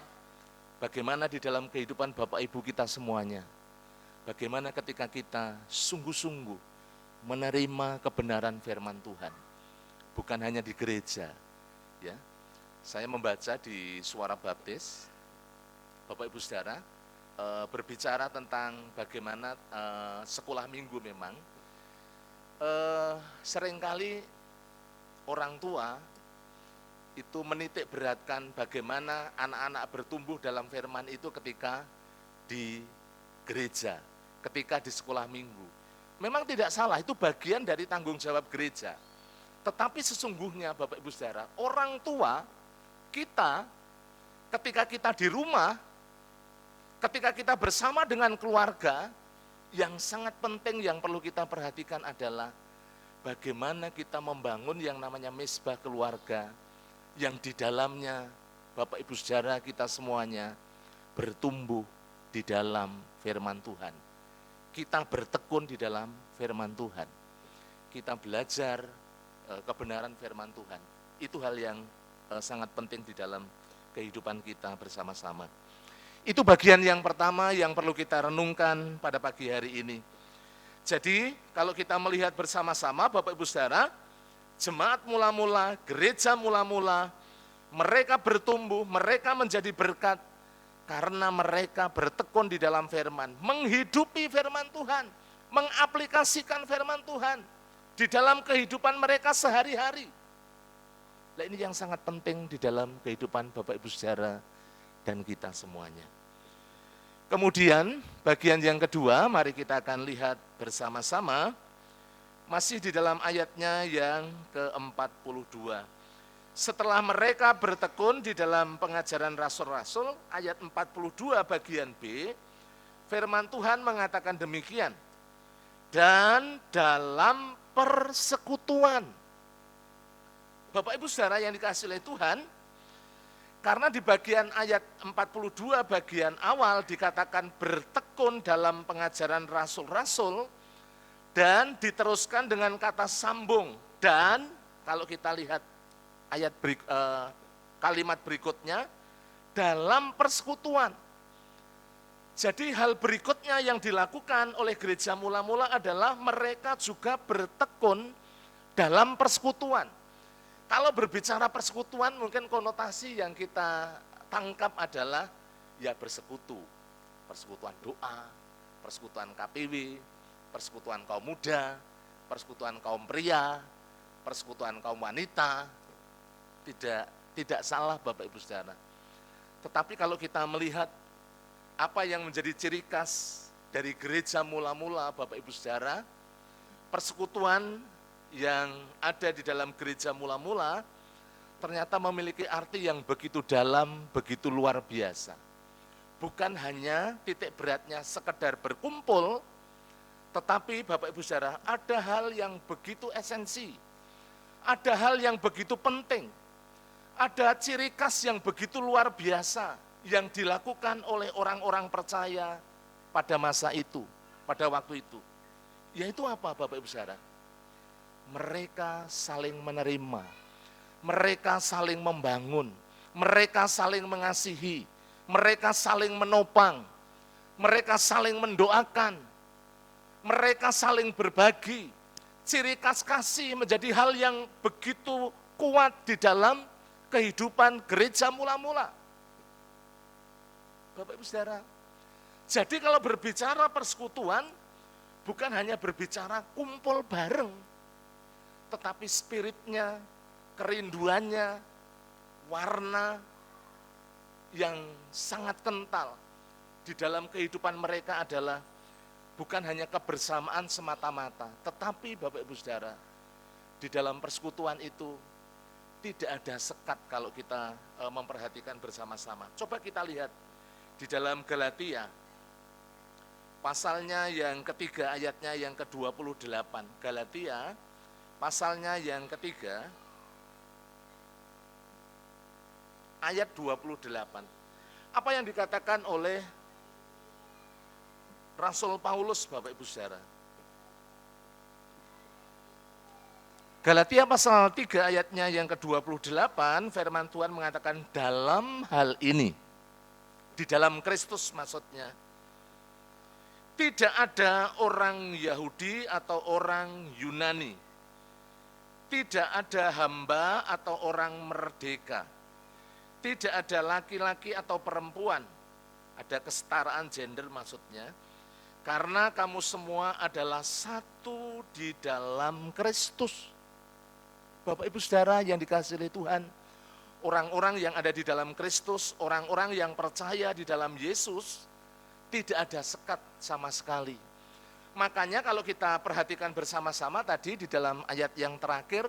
B: bagaimana di dalam kehidupan Bapak Ibu kita semuanya, bagaimana ketika kita sungguh-sungguh menerima kebenaran firman Tuhan, bukan hanya di gereja. Ya, saya membaca di Suara Baptis, Bapak Ibu Saudara, berbicara tentang bagaimana sekolah minggu memang seringkali orang tua itu menitik beratkan bagaimana anak-anak bertumbuh dalam firman itu ketika di gereja, ketika di sekolah minggu. Memang tidak salah, itu bagian dari tanggung jawab gereja. Tetapi sesungguhnya Bapak Ibu Saudara, orang tua kita ketika kita di rumah, ketika kita bersama dengan keluarga, yang sangat penting yang perlu kita perhatikan adalah bagaimana kita membangun yang namanya mesbah keluarga, yang di dalamnya Bapak Ibu Saudara kita semuanya bertumbuh di dalam firman Tuhan. Kita bertekun di dalam firman Tuhan. Kita belajar kebenaran firman Tuhan. Itu hal yang sangat penting di dalam kehidupan kita bersama-sama. Itu bagian yang pertama yang perlu kita renungkan pada pagi hari ini. Jadi kalau kita melihat bersama-sama Bapak Ibu Saudara, jemaat mula-mula, gereja mula-mula, mereka bertumbuh, mereka menjadi berkat karena mereka bertekun di dalam firman, menghidupi firman Tuhan, mengaplikasikan firman Tuhan di dalam kehidupan mereka sehari-hari. Nah, ini yang sangat penting di dalam kehidupan Bapak Ibu Saudara dan kita semuanya. Kemudian bagian yang kedua, mari kita akan lihat bersama-sama, masih di dalam ayatnya yang ke-42. Setelah mereka bertekun di dalam pengajaran rasul-rasul, ayat 42 bagian B, firman Tuhan mengatakan demikian, dan dalam persekutuan. Bapak Ibu Saudara yang dikasihi oleh Tuhan, karena di bagian ayat 42 bagian awal dikatakan bertekun dalam pengajaran rasul-rasul, dan diteruskan dengan kata sambung, dan kalau kita lihat kalimat berikutnya, dalam persekutuan. Jadi hal berikutnya yang dilakukan oleh gereja mula-mula adalah mereka juga bertekun dalam persekutuan. Kalau berbicara persekutuan, mungkin konotasi yang kita tangkap adalah ya bersekutu. Persekutuan doa, persekutuan KPW, persekutuan kaum muda, persekutuan kaum pria, persekutuan kaum wanita. Tidak salah Bapak Ibu Saudara. Tetapi kalau kita melihat apa yang menjadi ciri khas dari gereja mula-mula Bapak Ibu Saudara, persekutuan yang ada di dalam gereja mula-mula ternyata memiliki arti yang begitu dalam, begitu luar biasa. Bukan hanya titik beratnya sekedar berkumpul, tetapi Bapak Ibu Saudara, ada hal yang begitu esensi, ada hal yang begitu penting, ada ciri khas yang begitu luar biasa yang dilakukan oleh orang-orang percaya pada masa itu, pada waktu itu. Yaitu apa Bapak Ibu Saudara? Mereka saling menerima, mereka saling membangun, mereka saling mengasihi, mereka saling menopang, mereka saling mendoakan, mereka saling berbagi. Ciri khas kasih menjadi hal yang begitu kuat di dalam kehidupan gereja mula-mula. Bapak Ibu Saudara, jadi kalau berbicara persekutuan, bukan hanya berbicara kumpul bareng, tetapi spiritnya, kerinduannya, warna yang sangat kental di dalam kehidupan mereka adalah bukan hanya kebersamaan semata-mata, tetapi Bapak Ibu Saudara, di dalam persekutuan itu tidak ada sekat kalau kita memperhatikan bersama-sama. Coba kita lihat di dalam Galatia, pasalnya yang ketiga, ayatnya yang ke-28. Galatia, pasalnya yang ketiga, ayat 28. Apa yang dikatakan oleh Rasul Paulus, Bapak Ibu Saudara? Galatia pasal 3 ayatnya yang ke-28, firman Tuhan mengatakan dalam hal ini. di dalam Kristus maksudnya. Tidak ada orang Yahudi atau orang Yunani. Tidak ada hamba atau orang merdeka. Tidak ada laki-laki atau perempuan. Ada kesetaraan gender maksudnya. Karena kamu semua adalah satu di dalam Kristus. Bapak Ibu Saudara yang dikasihi oleh Tuhan, orang-orang yang ada di dalam Kristus, orang-orang yang percaya di dalam Yesus, tidak ada sekat sama sekali. Makanya kalau kita perhatikan bersama-sama tadi di dalam ayat yang terakhir,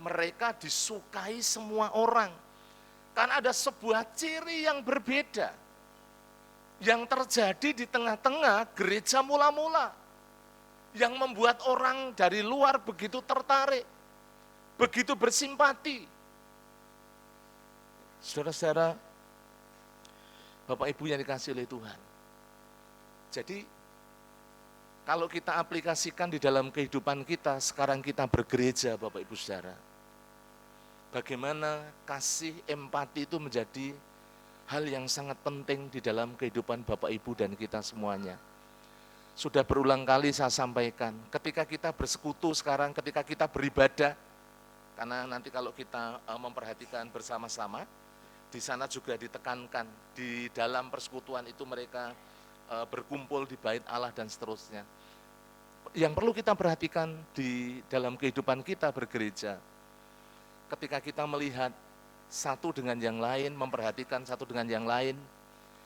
B: mereka disukai semua orang. Karena ada sebuah ciri yang berbeda yang terjadi di tengah-tengah gereja mula-mula, yang membuat orang dari luar begitu tertarik, begitu bersimpati. Saudara-saudara, Bapak Ibu yang dikasihi oleh Tuhan. Jadi, kalau kita aplikasikan di dalam kehidupan kita, sekarang kita bergereja Bapak Ibu Saudara. Bagaimana kasih empati itu menjadi hal yang sangat penting di dalam kehidupan Bapak Ibu dan kita semuanya. Sudah berulang kali saya sampaikan, ketika kita bersekutu sekarang, ketika kita beribadah, karena nanti kalau kita memperhatikan bersama-sama, di sana juga ditekankan, di dalam persekutuan itu mereka berkumpul di bait Allah dan seterusnya. Yang perlu kita perhatikan di dalam kehidupan kita bergereja, ketika kita melihat satu dengan yang lain, memperhatikan satu dengan yang lain,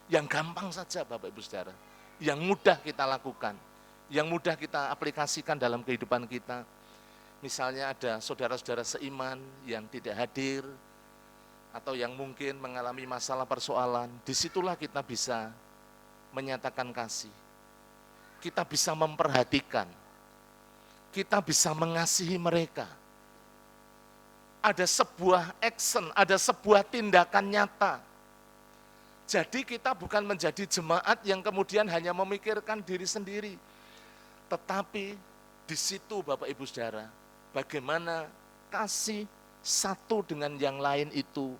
B: yang gampang saja Bapak Ibu Saudara, yang mudah kita lakukan, yang mudah kita aplikasikan dalam kehidupan kita. Misalnya ada saudara-saudara seiman yang tidak hadir, atau yang mungkin mengalami masalah persoalan, disitulah kita bisa menyatakan kasih. Kita bisa memperhatikan, kita bisa mengasihi mereka. Ada sebuah action, ada sebuah tindakan nyata. Jadi kita bukan menjadi jemaat yang kemudian hanya memikirkan diri sendiri. Tetapi di situ Bapak Ibu Saudara, bagaimana kasih satu dengan yang lain itu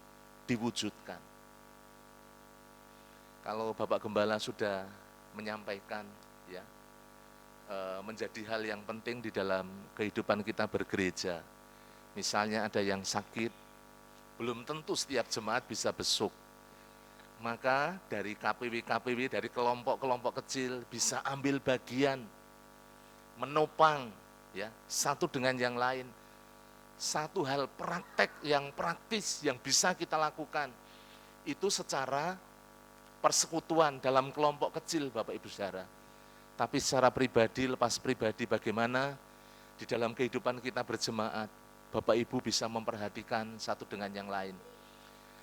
B: diwujudkan. Kalau Bapak Gembala sudah menyampaikan, ya, menjadi hal yang penting di dalam kehidupan kita bergereja. Misalnya ada yang sakit, belum tentu setiap jemaat bisa besuk. Maka dari KPW, dari kelompok-kelompok kecil bisa ambil bagian, menopang, ya, satu dengan yang lain. Satu hal praktek yang praktis yang bisa kita lakukan, itu secara persekutuan dalam kelompok kecil Bapak Ibu Saudara. Tapi secara pribadi, lepas pribadi bagaimana di dalam kehidupan kita berjemaat, Bapak Ibu bisa memperhatikan satu dengan yang lain.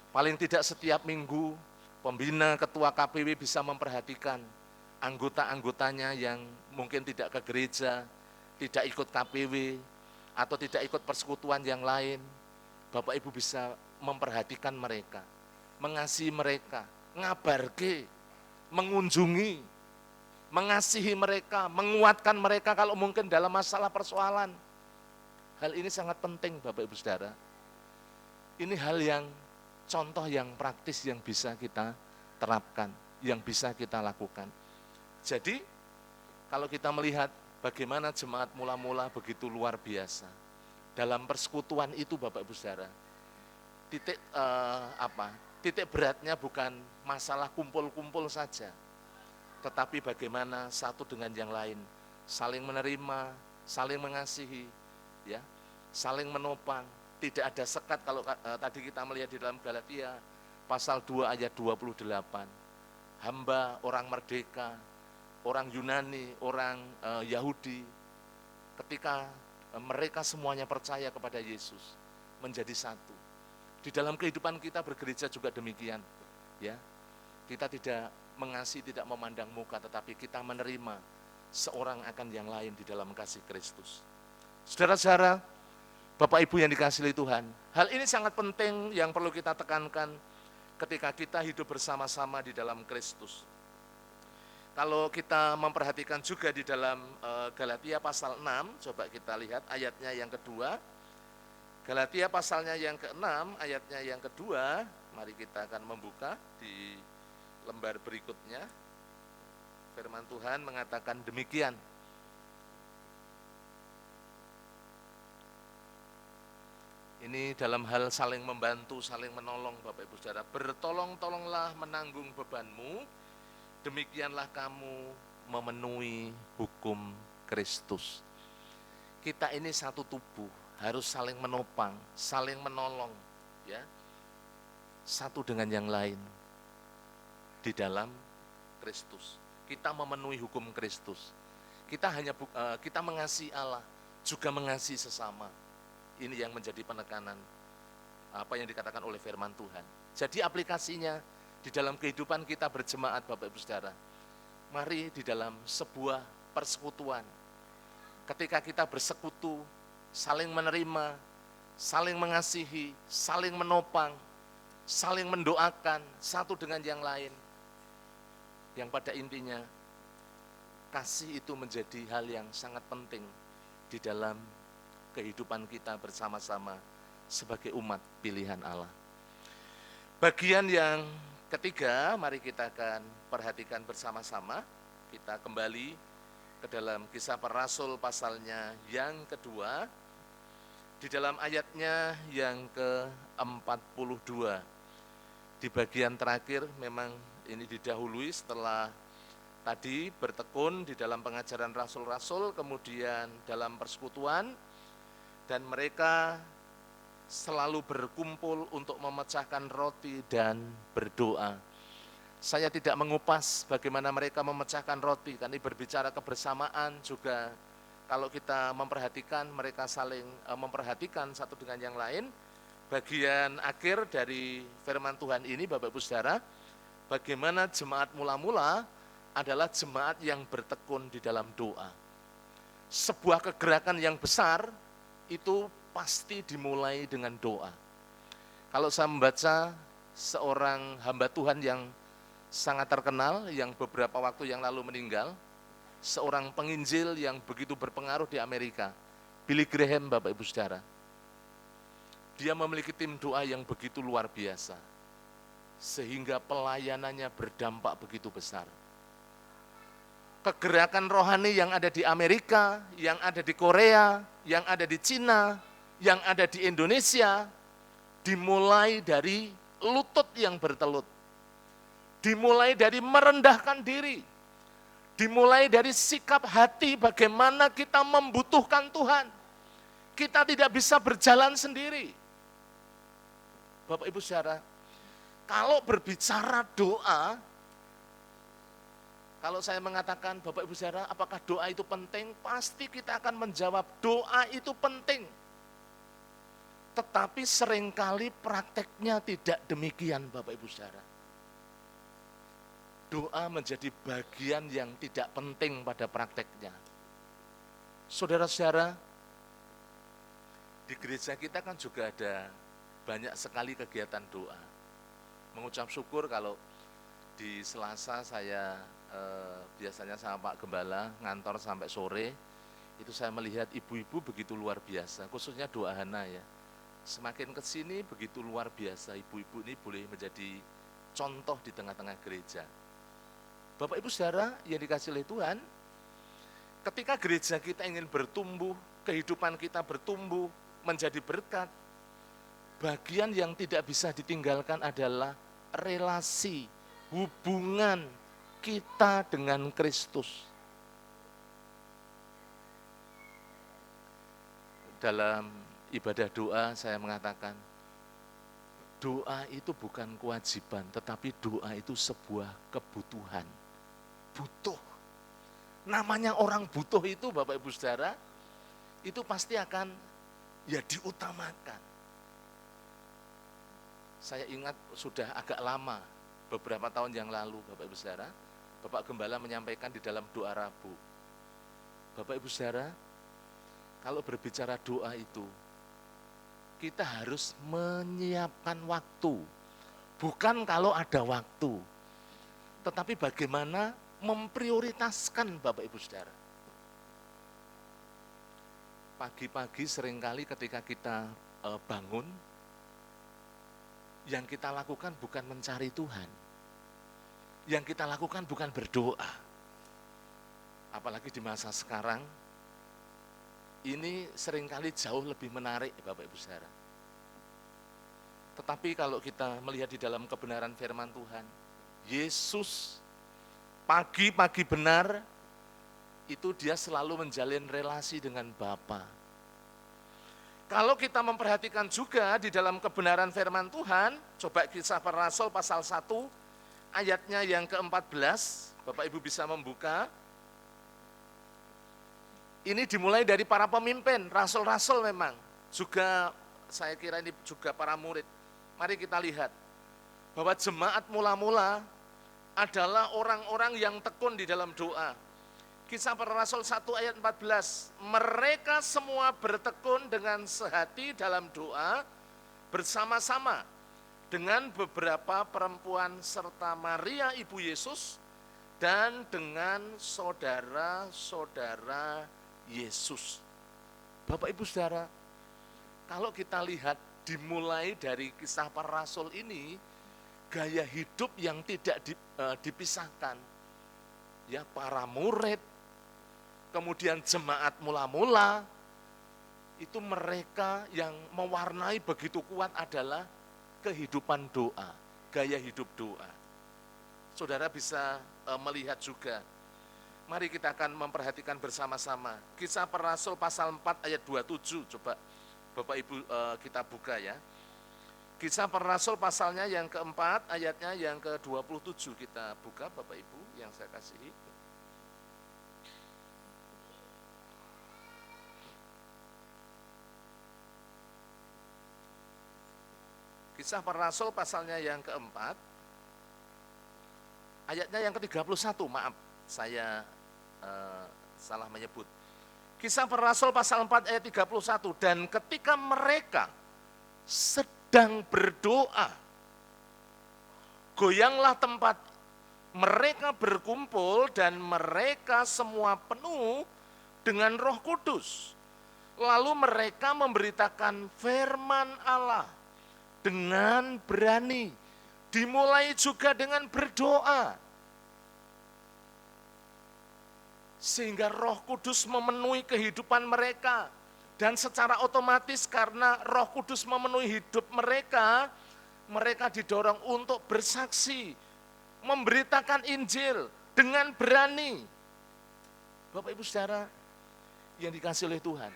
B: Paling tidak setiap minggu, pembina ketua KPW bisa memperhatikan anggota-anggotanya yang mungkin tidak ke gereja, tidak ikut KPW, atau tidak ikut persekutuan yang lain. Bapak Ibu bisa memperhatikan mereka, mengasihi mereka, ngabarke, mengunjungi, mengasihi mereka, menguatkan mereka kalau mungkin dalam masalah persoalan. Hal ini sangat penting Bapak Ibu Saudara. Ini hal yang contoh yang praktis yang bisa kita terapkan, yang bisa kita lakukan. Jadi kalau kita melihat bagaimana jemaat mula-mula begitu luar biasa dalam persekutuan itu Bapak Ibu Saudara, titik beratnya bukan masalah kumpul-kumpul saja, tetapi bagaimana satu dengan yang lain saling menerima, saling mengasihi, ya, saling menopang. Tidak ada sekat. Kalau tadi kita melihat di dalam Galatia pasal 2 ayat 28, hamba, orang merdeka, orang Yunani, orang Yahudi, ketika mereka semuanya percaya kepada Yesus, menjadi satu. Di dalam kehidupan kita bergereja juga demikian, ya. Kita tidak mengasihi, tidak memandang muka, tetapi kita menerima seorang akan yang lain di dalam kasih Kristus. Saudara-saudara, Bapak Ibu yang dikasihi Tuhan, hal ini sangat penting yang perlu kita tekankan ketika kita hidup bersama-sama di dalam Kristus. Kalau kita memperhatikan juga di dalam Galatia pasal 6, coba kita lihat ayatnya yang kedua. Galatia pasalnya yang ke-6, ayatnya yang kedua, mari kita akan membuka di lembar berikutnya, firman Tuhan mengatakan demikian. Ini dalam hal saling membantu, saling menolong Bapak Ibu Saudara. Bertolong-tolonglah menanggung bebanmu, demikianlah kamu memenuhi hukum Kristus. Kita ini satu tubuh, harus saling menopang, saling menolong, ya. Satu dengan yang lain di dalam Kristus. Kita memenuhi hukum Kristus. Kita mengasihi Allah, juga mengasihi sesama. Ini yang menjadi penekanan apa yang dikatakan oleh firman Tuhan. Jadi aplikasinya di dalam kehidupan kita berjemaat Bapak Ibu Saudara. Mari di dalam sebuah persekutuan, ketika kita bersekutu, saling menerima, saling mengasihi, saling menopang, saling mendoakan satu dengan yang lain. Yang pada intinya, kasih itu menjadi hal yang sangat penting di dalam kehidupan kita bersama-sama sebagai umat pilihan Allah. Bagian yang ketiga, mari kita akan perhatikan bersama-sama. Kita kembali ke dalam Kisah Para Rasul pasalnya yang kedua, di dalam ayatnya yang ke-42. Di bagian terakhir memang ini didahului setelah tadi bertekun di dalam pengajaran rasul-rasul, kemudian dalam persekutuan, dan mereka selalu berkumpul untuk memecahkan roti dan berdoa. Saya tidak mengupas bagaimana mereka memecahkan roti, karena ini berbicara kebersamaan juga. Kalau kita memperhatikan, mereka saling memperhatikan satu dengan yang lain. Bagian akhir dari firman Tuhan ini, Bapak Ibu Saudara, bagaimana jemaat mula-mula adalah jemaat yang bertekun di dalam doa. Sebuah kegerakan yang besar itu pasti dimulai dengan doa. Kalau saya membaca seorang hamba Tuhan yang sangat terkenal, yang beberapa waktu yang lalu meninggal, seorang penginjil yang begitu berpengaruh di Amerika, Billy Graham, Bapak Ibu Saudara. Dia memiliki tim doa yang begitu luar biasa, sehingga pelayanannya berdampak begitu besar. Kegerakan rohani yang ada di Amerika, yang ada di Korea, yang ada di Cina, yang ada di Indonesia, dimulai dari lutut yang bertelut, dimulai dari merendahkan diri, dimulai dari sikap hati bagaimana kita membutuhkan Tuhan. Kita tidak bisa berjalan sendiri. Bapak Ibu Saudara, kalau berbicara doa, kalau saya mengatakan, Bapak Ibu Saudara, apakah doa itu penting? Pasti kita akan menjawab, doa itu penting. Tetapi seringkali prakteknya tidak demikian, Bapak Ibu Saudara. Doa menjadi bagian yang tidak penting pada prakteknya. Saudara-saudara, di gereja kita kan juga ada banyak sekali kegiatan doa. Mengucap syukur kalau di Selasa saya biasanya sama Pak Gembala ngantor sampai sore, itu saya melihat ibu-ibu begitu luar biasa, khususnya doa Hana ya. Semakin ke sini begitu luar biasa, ibu-ibu ini boleh menjadi contoh di tengah-tengah gereja. Bapak Ibu Saudara yang dikasihi oleh Tuhan, ketika gereja kita ingin bertumbuh, kehidupan kita bertumbuh, menjadi berkat, bagian yang tidak bisa ditinggalkan adalah relasi, hubungan kita dengan Kristus. Dalam ibadah doa saya mengatakan, doa itu bukan kewajiban, tetapi doa itu sebuah kebutuhan. Butuh. Namanya orang butuh itu Bapak Ibu Saudara, itu pasti akan ya diutamakan. Saya ingat sudah agak lama, beberapa tahun yang lalu Bapak Ibu Saudara, Bapak Gembala menyampaikan di dalam doa Rabu. Bapak Ibu Saudara, kalau berbicara doa itu, kita harus menyiapkan waktu. Bukan kalau ada waktu, tetapi bagaimana memprioritaskan Bapak Ibu Saudara. Pagi-pagi seringkali ketika kita bangun, yang kita lakukan bukan mencari Tuhan, yang kita lakukan bukan berdoa. Apalagi di masa sekarang, ini seringkali jauh lebih menarik Bapak Ibu Saudara. Tetapi kalau kita melihat di dalam kebenaran firman Tuhan, Yesus pagi-pagi benar, itu dia selalu menjalin relasi dengan Bapa. Kalau kita memperhatikan juga di dalam kebenaran firman Tuhan, coba Kisah Para Rasul pasal 1, ayatnya yang ke-14, Bapak Ibu bisa membuka. Ini dimulai dari para pemimpin, rasul-rasul memang. Juga saya kira ini juga para murid. Mari kita lihat bahwa jemaat mula-mula adalah orang-orang yang tekun di dalam doa. Kisah Para Rasul 1 ayat 14, mereka semua bertekun dengan sehati dalam doa bersama-sama dengan beberapa perempuan serta Maria ibu Yesus dan dengan saudara-saudara Yesus. Bapak Ibu Saudara, kalau kita lihat dimulai dari Kisah Para Rasul ini, gaya hidup yang tidak dipisahkan. Ya, para murid, kemudian jemaat mula-mula, itu mereka yang mewarnai begitu kuat adalah kehidupan doa, gaya hidup doa. Saudara bisa melihat juga. Mari kita akan memperhatikan bersama-sama. Kisah Para Rasul pasal 4 ayat 27, coba Bapak Ibu kita buka ya. Kisah Para Rasul pasalnya yang keempat, ayatnya yang ke-27 kita buka Bapak Ibu yang saya kasihi. Kisah Para Rasul pasalnya yang keempat, ayatnya yang ke-31, maaf, saya salah menyebut. Kisah Para Rasul pasal 4 ayat 31, dan ketika mereka sedang berdoa, goyanglah tempat mereka berkumpul dan mereka semua penuh dengan Roh Kudus. Lalu mereka memberitakan firman Allah dengan berani, dimulai juga dengan berdoa. Sehingga Roh Kudus memenuhi kehidupan mereka. Dan secara otomatis karena Roh Kudus memenuhi hidup mereka, mereka didorong untuk bersaksi, memberitakan Injil dengan berani. Bapak Ibu Saudara yang dikasihi oleh Tuhan,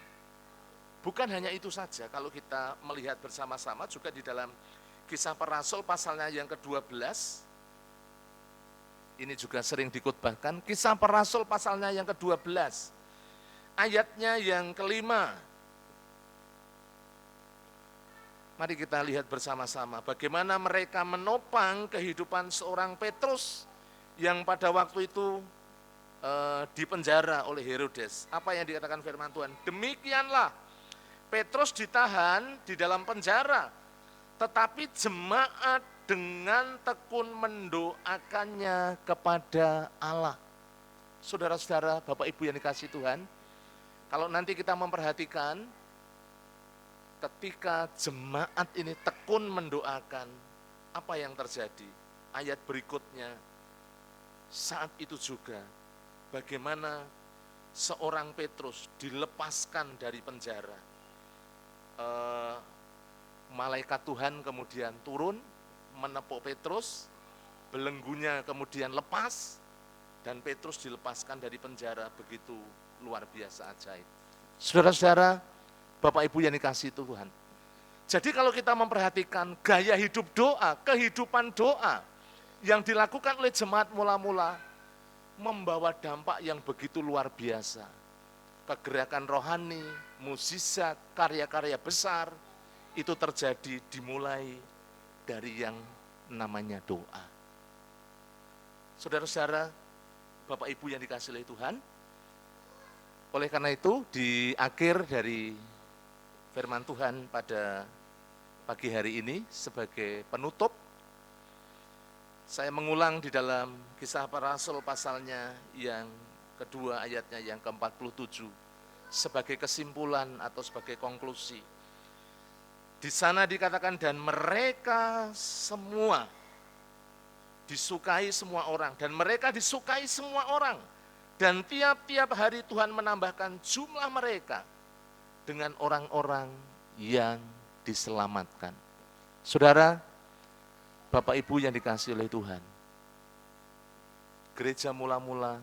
B: bukan hanya itu saja, kalau kita melihat bersama-sama juga di dalam Kisah Para Rasul pasalnya yang ke-12, ini juga sering dikutbahkan. Kisah Para Rasul pasalnya yang ke-12, ayatnya yang ke-5. Mari kita lihat bersama-sama bagaimana mereka menopang kehidupan seorang Petrus yang pada waktu itu dipenjara oleh Herodes. Apa yang dikatakan firman Tuhan? Demikianlah Petrus ditahan di dalam penjara, tetapi jemaat dengan tekun mendoakannya kepada Allah. Saudara-saudara, Bapak Ibu yang dikasihi Tuhan, kalau nanti kita memperhatikan, ketika jemaat ini tekun mendoakan, apa yang terjadi? Ayat berikutnya, saat itu juga, bagaimana seorang Petrus dilepaskan dari penjara. Malaikat Tuhan kemudian turun, menepuk Petrus, belenggunya kemudian lepas, dan Petrus dilepaskan dari penjara. Begitu luar biasa ajaib. Saudara-saudara, Bapak Ibu yang dikasihi Tuhan. Jadi kalau kita memperhatikan gaya hidup doa, kehidupan doa yang dilakukan oleh jemaat mula-mula, membawa dampak yang begitu luar biasa. Kegerakan rohani, mukjizat, karya-karya besar, itu terjadi dimulai dari yang namanya doa. Saudara-saudara, Bapak Ibu yang dikasihi oleh Tuhan, oleh karena itu di akhir dari firman Tuhan pada pagi hari ini sebagai penutup, saya mengulang di dalam Kisah Para Rasul pasalnya yang kedua ayatnya yang ke-47 sebagai kesimpulan atau sebagai konklusi. Di sana dikatakan dan mereka semua disukai semua orang, dan mereka disukai semua orang. Dan tiap-tiap hari Tuhan menambahkan jumlah mereka dengan orang-orang yang diselamatkan. Saudara, Bapak Ibu yang dikasihi oleh Tuhan, gereja mula-mula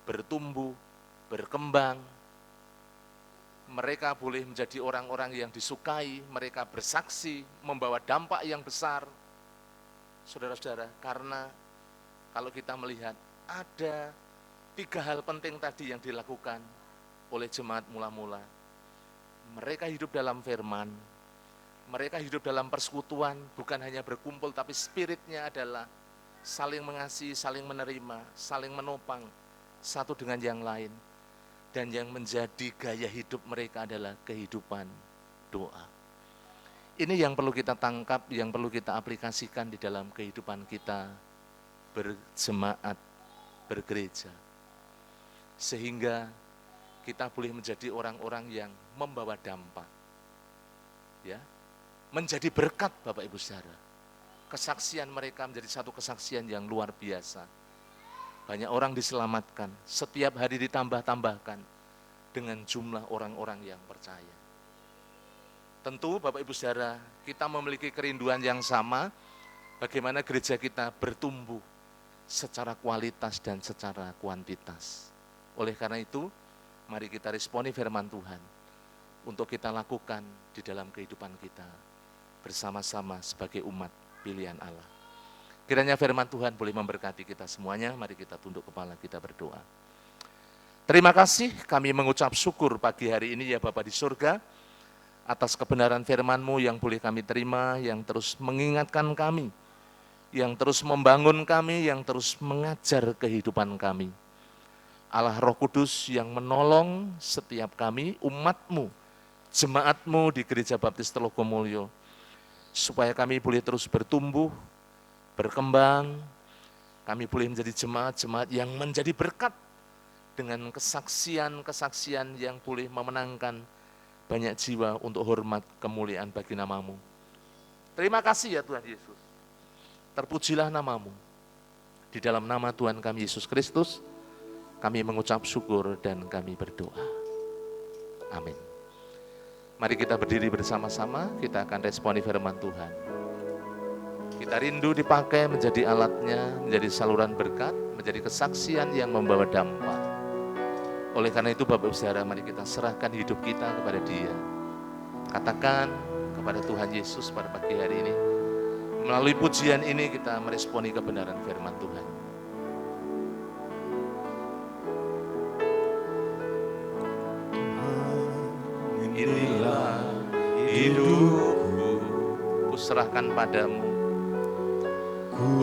B: bertumbuh, berkembang, mereka boleh menjadi orang-orang yang disukai, mereka bersaksi, membawa dampak yang besar. Saudara-saudara, karena kalau kita melihat ada 3 hal penting tadi yang dilakukan oleh jemaat mula-mula. Mereka hidup dalam firman, mereka hidup dalam persekutuan, bukan hanya berkumpul, tapi spiritnya adalah saling mengasihi, saling menerima, saling menopang satu dengan yang lain. Dan yang menjadi gaya hidup mereka adalah kehidupan doa. Ini yang perlu kita tangkap, yang perlu kita aplikasikan di dalam kehidupan kita berjemaat, bergereja. Sehingga kita boleh menjadi orang-orang yang membawa dampak. Ya, menjadi berkat Bapak Ibu Saudara. Kesaksian mereka menjadi satu kesaksian yang luar biasa. Banyak orang diselamatkan, setiap hari ditambah-tambahkan dengan jumlah orang-orang yang percaya. Tentu Bapak Ibu Saudara, kita memiliki kerinduan yang sama, bagaimana gereja kita bertumbuh secara kualitas dan secara kuantitas. Oleh karena itu, mari kita responi firman Tuhan untuk kita lakukan di dalam kehidupan kita bersama-sama sebagai umat pilihan Allah. Kiranya firman Tuhan boleh memberkati kita semuanya. Mari kita tunduk kepala, kita berdoa. Terima kasih, kami mengucap syukur pagi hari ini ya Bapa di surga, atas kebenaran firman-Mu yang boleh kami terima, yang terus mengingatkan kami, yang terus membangun kami, yang terus mengajar kehidupan kami. Allah Roh Kudus yang menolong setiap kami, umat-Mu, jemaat-Mu di Gereja Baptis Telogomulyo, supaya kami boleh terus bertumbuh, berkembang, kami boleh menjadi jemaat-jemaat yang menjadi berkat dengan kesaksian-kesaksian yang boleh memenangkan banyak jiwa untuk hormat kemuliaan bagi nama-Mu. Terima kasih ya Tuhan Yesus. Terpujilah nama-Mu. Di dalam nama Tuhan kami Yesus Kristus, kami mengucap syukur dan kami berdoa. Amin. Mari kita berdiri bersama-sama, kita akan responi firman Tuhan. Kita rindu dipakai menjadi alatnya, menjadi saluran berkat, menjadi kesaksian yang membawa dampak. Oleh karena itu Bapak Ibu Saudara, mari kita serahkan hidup kita kepada Dia. Katakan kepada Tuhan Yesus pada pagi hari ini. Melalui pujian ini kita meresponi kebenaran firman Tuhan. Inilah hidupku, ku serahkan padamu. Ku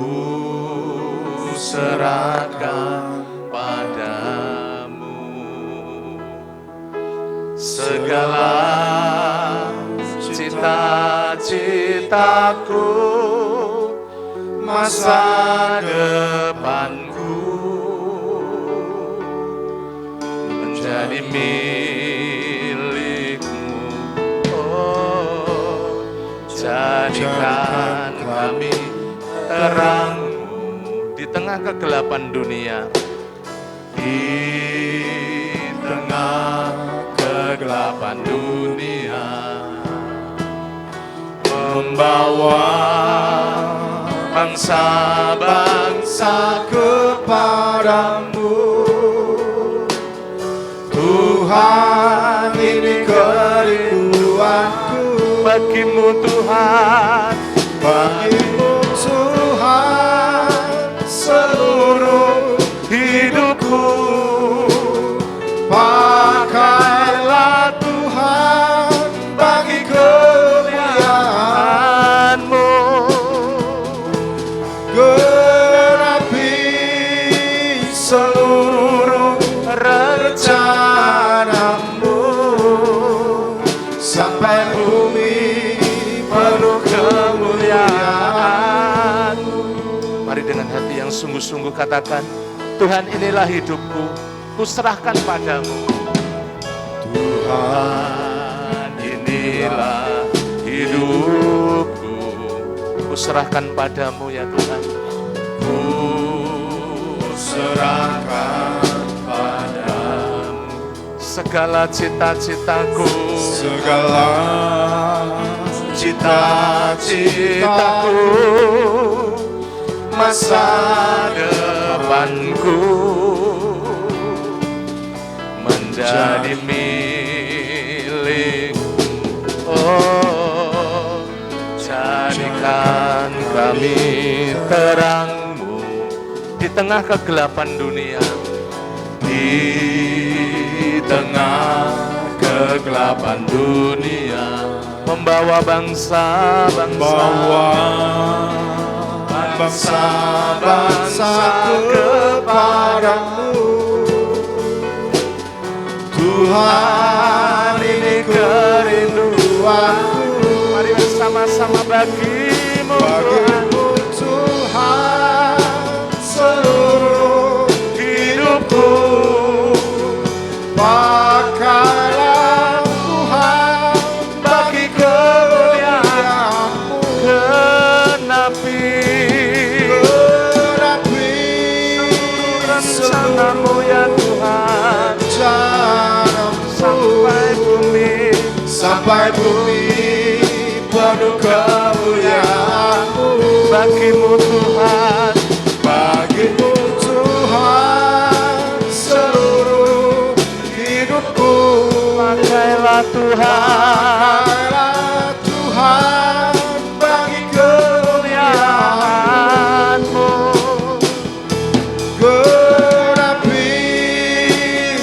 B: serahkan padamu segala cita-citaku, masa depanku menjadi milikmu. Oh, jadikan kami terangmu di tengah kegelapan dunia, di tengah kegelapan dunia, membawa bangsa-bangsa kepadamu. Tuhan, ini kerinduanku bagimu Tuhan, bagimu Tuhan, seluruh hidupku. Pakailah Tuhan bagi kemuliaan-Mu, genapi seluruh rencana-Mu, sampai bumi penuh kemuliaan-Mu. Mari dengan hati yang sungguh-sungguh katakan, Tuhan, inilah hidupku, ku serahkan padamu. Tuhan, inilah hidupku, ku serahkan padamu ya Tuhan. Ku
A: ku serahkan padamu.
B: Segala cita-citaku,
A: Segala
B: cita-citaku, masa depanku menjadi milik. Oh, jadikan kami terangmu di tengah kegelapan dunia, di tengah kegelapan dunia, membawa bangsa-bangsa kepadamu. Tuhan, ini kerinduanku. Mari bersama-sama bagimu,
A: Tuhan, seluruh hidupku. Pakailah Tuhan bagi kemuliaan-Mu. Genapi
B: rencana-Mu ya Tuhan,
A: sampai bumi penuh kemuliaan-Mu.
B: bagimu Tuhan,
A: Bagimu Tuhan, seluruh hidupku.
B: pakailah Tuhan,
A: Pakailah Tuhan bagi kemuliaan-Mu. Genapi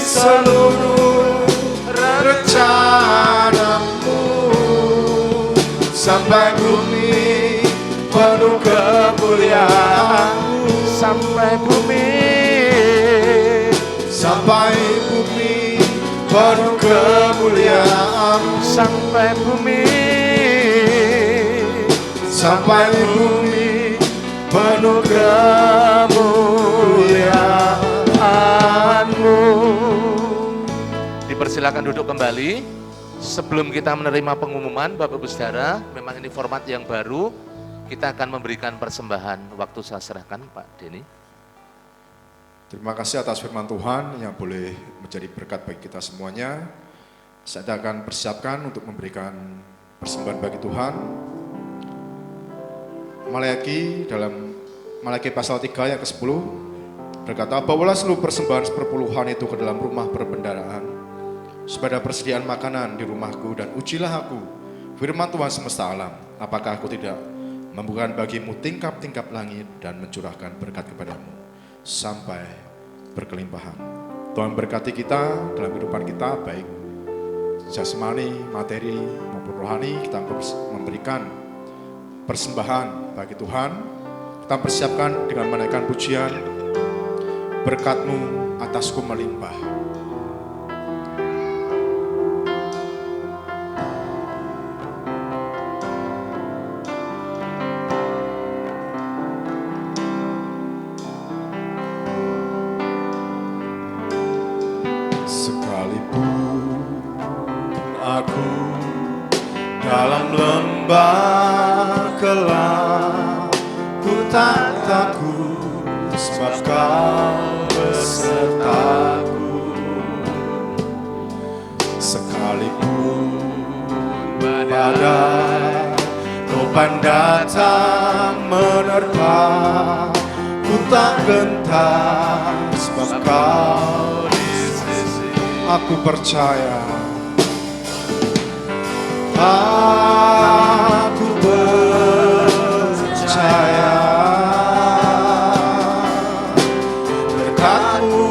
A: seluruh rencana-Mu. Sampai bumi penuh kemuliaan-Mu.
B: sampai bumi
A: penuh kemuliaan-Mu.
B: sampai bumi
A: penuh
B: kemuliaan-Mu. Dipersilakan duduk kembali. Sebelum kita menerima pengumuman, Bapak Ibu Saudara, memang ini format yang baru. Kita akan memberikan persembahan. Waktu saya serahkan Pak Denny.
A: Terima kasih atas firman Tuhan yang boleh menjadi berkat bagi kita semuanya. Saya akan persiapkan untuk memberikan persembahan bagi Tuhan. Maleakhi pasal 3 ayat ke-10 berkata, bawalah seluruh persembahan seperpuluhan itu ke dalam rumah perbendaharaan, supaya ada persediaan makanan di rumahku, dan ujilah aku, firman Tuhan semesta alam, apakah aku tidak membukakan bagimu tingkap-tingkap langit dan mencurahkan berkat kepadamu sampai berkelimpahan. Tuhan berkati kita dalam kehidupan kita, baik jasmani, materi maupun rohani. Kita memberikan persembahan bagi Tuhan. Kita persiapkan dengan menaikkan pujian, berkat-Mu atasku melimpah. Dalam lembah gelap ku tak takut, sebab Kau besertaku. Sekalipun badai topan datang menerpa, ku tak gentar, sebab Kau di sisi. Aku percaya, aku percaya, berkat-Mu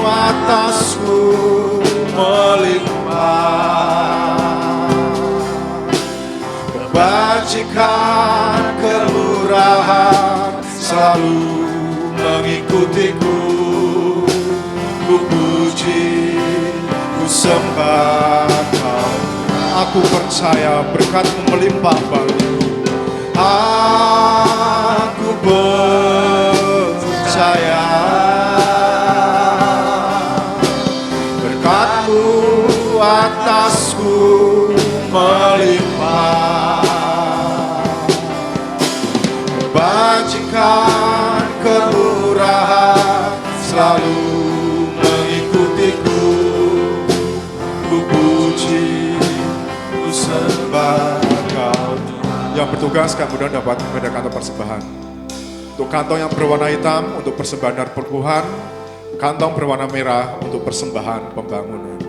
A: atasku melimpah, kebajikan kelurahan selalu mengikutiku. Ku puji, ku sembah Kau. Aku percaya berkat-Mu melimpah bagiku. Aku percaya berkat-Mu atasku melimpah, kebajikan bertugas kemudian dapat membeda kantong persembahan. Untuk kantong yang berwarna hitam untuk persembahan dan perpuluhan, kantong berwarna merah untuk persembahan pembangunan.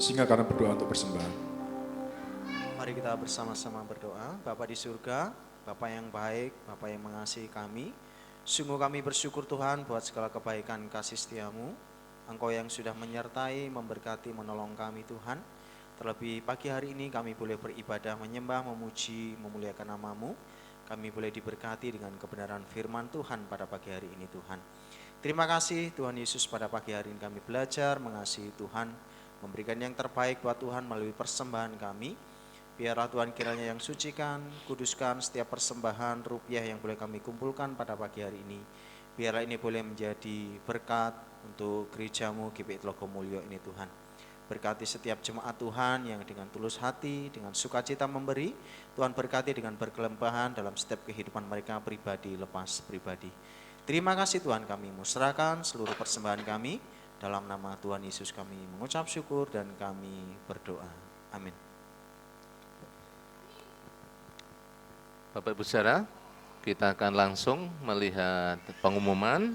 A: Sehingga karena berdoa untuk persembahan.
D: Mari kita bersama-sama berdoa. Bapa di surga, Bapa yang baik, Bapa yang mengasihi kami, sungguh kami bersyukur Tuhan buat segala kebaikan kasih setiamu. Engkau yang sudah menyertai, memberkati, menolong kami Tuhan. Terlebih pagi hari ini kami boleh beribadah, menyembah, memuji, memuliakan nama-Mu. Kami boleh diberkati dengan kebenaran firman Tuhan pada pagi hari ini Tuhan. Terima kasih Tuhan Yesus, pada pagi hari ini kami belajar mengasihi Tuhan, memberikan yang terbaik buat Tuhan melalui persembahan kami. Biarlah Tuhan kiranya yang sucikan, kuduskan setiap persembahan rupiah yang boleh kami kumpulkan pada pagi hari ini. Biarlah ini boleh menjadi berkat untuk gereja-Mu GPI Tlogomulyo ini Tuhan. Berkati setiap jemaat Tuhan yang dengan tulus hati, dengan sukacita memberi. Tuhan berkati dengan berkelimpahan dalam setiap kehidupan mereka pribadi lepas pribadi. Terima kasih Tuhan, kami musrahkan seluruh persembahan kami. Dalam nama Tuhan Yesus kami mengucap syukur dan kami berdoa. Amin.
B: Bapak Ibu Saudara, kita akan langsung melihat pengumuman.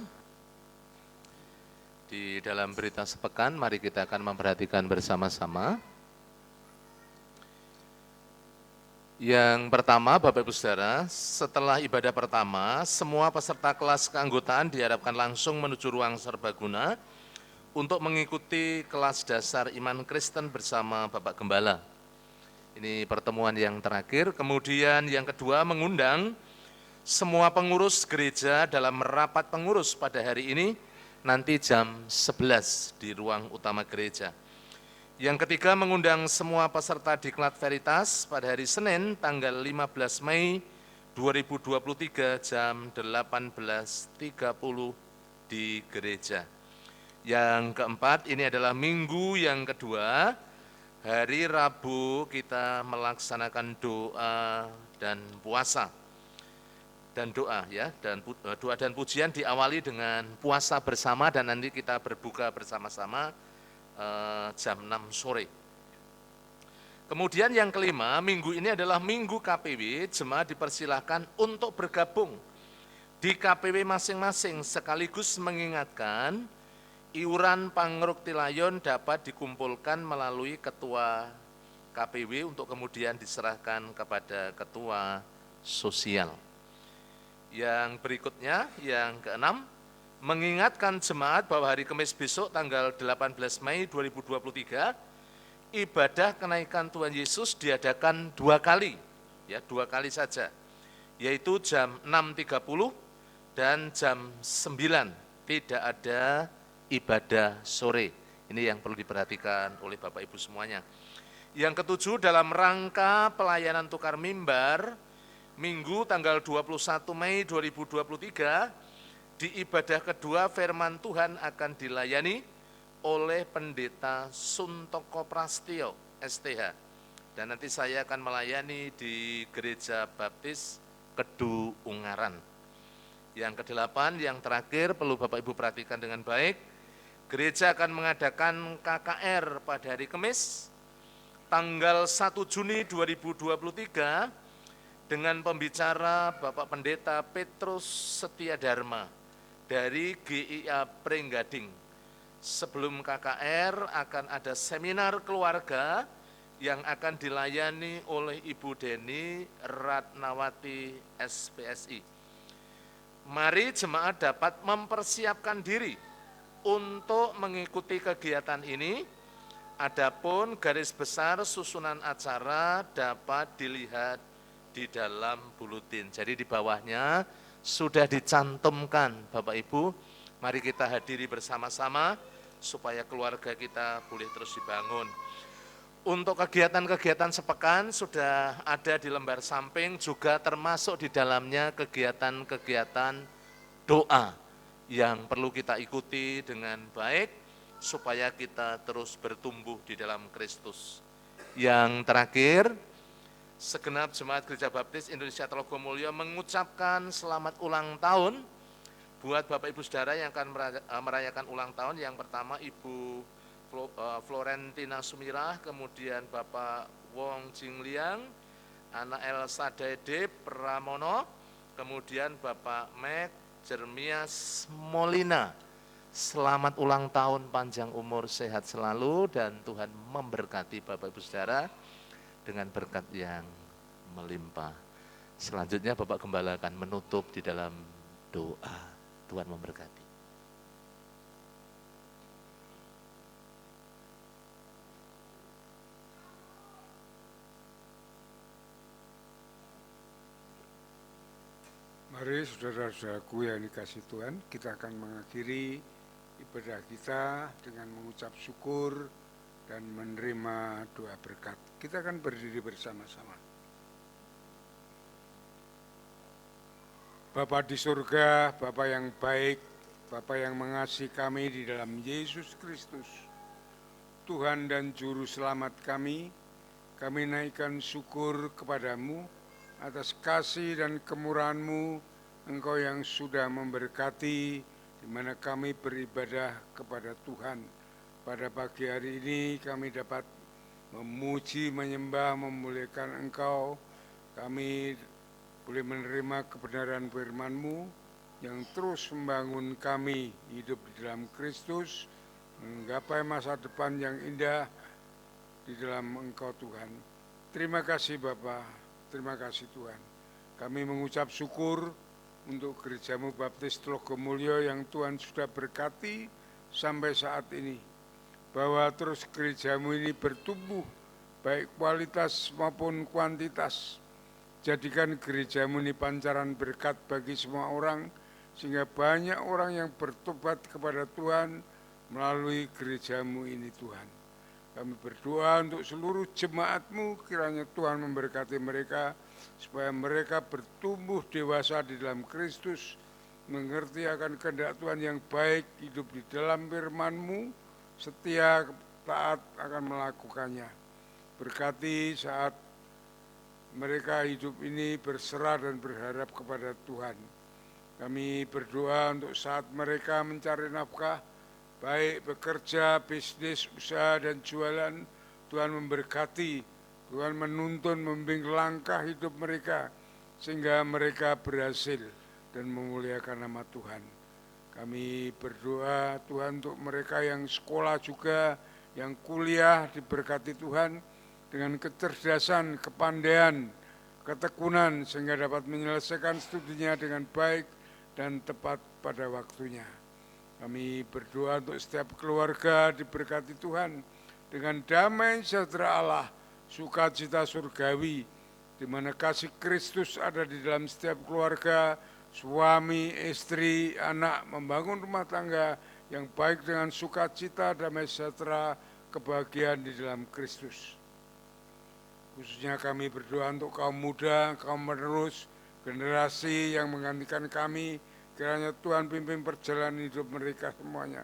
B: Di dalam berita sepekan, mari kita akan memperhatikan bersama-sama. Yang pertama, Bapak Ibu Saudara, setelah ibadah pertama, semua peserta kelas keanggotaan diharapkan langsung menuju ruang serbaguna untuk mengikuti kelas dasar iman Kristen bersama Bapak Gembala. Ini pertemuan yang terakhir. Kemudian yang kedua, mengundang semua pengurus gereja dalam rapat pengurus pada hari ini, nanti jam 11 di ruang utama gereja. Yang ketiga, mengundang semua peserta Diklat Veritas pada hari Senin tanggal 15 Mei 2023 jam 18.30 di gereja. Yang keempat, ini adalah minggu yang kedua, hari Rabu kita melaksanakan doa dan puasa. Dan doa ya, dan doa dan pujian diawali dengan puasa bersama dan nanti kita berbuka bersama-sama jam 6 sore. Kemudian yang kelima, minggu ini adalah minggu KPW, jemaat dipersilahkan untuk bergabung di KPW masing-masing sekaligus mengingatkan iuran Pangruk Tilayon dapat dikumpulkan melalui ketua KPW untuk kemudian diserahkan kepada ketua sosial. Yang berikutnya, yang keenam, mengingatkan jemaat bahwa hari Kamis besok tanggal 18 Mei 2023, ibadah kenaikan Tuhan Yesus diadakan 2 kali ya 2 kali saja, yaitu jam 6.30 dan jam 9, tidak ada ibadah sore. Ini yang perlu diperhatikan oleh Bapak Ibu semuanya. Yang ketujuh, dalam rangka pelayanan tukar mimbar, Minggu tanggal 21 Mei 2023, di ibadah kedua firman Tuhan akan dilayani oleh Pendeta Suntoko Prastio, STH. Dan nanti saya akan melayani di Gereja Baptis Kedu Ungaran. Yang kedelapan, yang terakhir perlu Bapak Ibu perhatikan dengan baik, gereja akan mengadakan KKR pada hari Kamis, tanggal 1 Juni 2023, dengan pembicara Bapak Pendeta Petrus Setia Dharma dari GIA Pringgading. Sebelum KKR akan ada seminar keluarga yang akan dilayani oleh Ibu Deni Ratnawati SPSI. Mari jemaat dapat mempersiapkan diri untuk mengikuti kegiatan ini. Adapun garis besar susunan acara dapat dilihat di dalam buletin. Jadi di bawahnya sudah dicantumkan Bapak Ibu. Mari kita hadiri bersama-sama supaya keluarga kita boleh terus dibangun. Untuk kegiatan-kegiatan sepekan sudah ada di lembar samping, juga termasuk di dalamnya kegiatan-kegiatan doa yang perlu kita ikuti dengan baik supaya kita terus bertumbuh di dalam Kristus. Yang terakhir, segenap jemaat Gereja Baptis Indonesia Telogomulyo mengucapkan selamat ulang tahun buat Bapak Ibu Saudara yang akan merayakan ulang tahun. Yang pertama Ibu Florentina Sumirah, kemudian Bapak Wong Jingliang, Anak Elsa Dede Pramono, kemudian Bapak Mek Jeremias Molina. Selamat ulang tahun, panjang umur, sehat selalu, dan Tuhan memberkati Bapak Ibu Saudara dengan berkat yang melimpah. Selanjutnya Bapak Gembala akan menutup di dalam doa. Tuhan memberkati.
E: Mari saudara-saudaraku yang dikasih Tuhan, kita akan mengakhiri ibadah kita dengan mengucap syukur dan menerima doa berkat. Kita akan berdiri bersama-sama. Bapa di surga, Bapa yang baik, Bapa yang mengasihi kami di dalam Yesus Kristus, Tuhan dan Juru Selamat kami naikkan syukur kepadamu atas kasih dan kemurahan-Mu, Engkau yang sudah memberkati di mana kami beribadah kepada Tuhan. Pada pagi hari ini kami dapat memuji, menyembah, memuliakan Engkau. Kami boleh menerima kebenaran firman-Mu yang terus membangun kami hidup di dalam Kristus, menggapai masa depan yang indah di dalam Engkau Tuhan. Terima kasih Bapa. Terima kasih Tuhan. Kami mengucap syukur untuk Gereja-Mu Baptis Telogomulyo yang Tuhan sudah berkati sampai saat ini. Bahwa terus Gereja-Mu ini bertumbuh, baik kualitas maupun kuantitas. Jadikan Gereja-Mu ini pancaran berkat bagi semua orang, sehingga banyak orang yang bertobat kepada Tuhan melalui Gereja-Mu ini Tuhan. Kami berdoa untuk seluruh jemaat-Mu, kiranya Tuhan memberkati mereka, supaya mereka bertumbuh dewasa di dalam Kristus, mengerti akan kehendak Tuhan yang baik, hidup di dalam firman-Mu, setia, taat akan melakukannya. Berkati saat mereka hidup ini berserah dan berharap kepada Tuhan. Kami berdoa untuk saat mereka mencari nafkah, baik bekerja, bisnis, usaha, dan jualan, Tuhan memberkati, Tuhan menuntun, membimbing langkah hidup mereka, sehingga mereka berhasil dan memuliakan nama Tuhan. Kami berdoa Tuhan untuk mereka yang sekolah juga, yang kuliah, diberkati Tuhan dengan kecerdasan, kepandaian, ketekunan, sehingga dapat menyelesaikan studinya dengan baik dan tepat pada waktunya. Kami berdoa untuk setiap keluarga diberkati Tuhan dengan damai sejahtera Allah, sukacita surgawi, di mana kasih Kristus ada di dalam setiap keluarga, suami, istri, anak, membangun rumah tangga yang baik dengan sukacita, damai sejahtera, kebahagiaan di dalam Kristus. Khususnya kami berdoa untuk kaum muda, kaum penerus, generasi yang menggantikan kami, kiranya Tuhan pimpin perjalanan hidup mereka semuanya.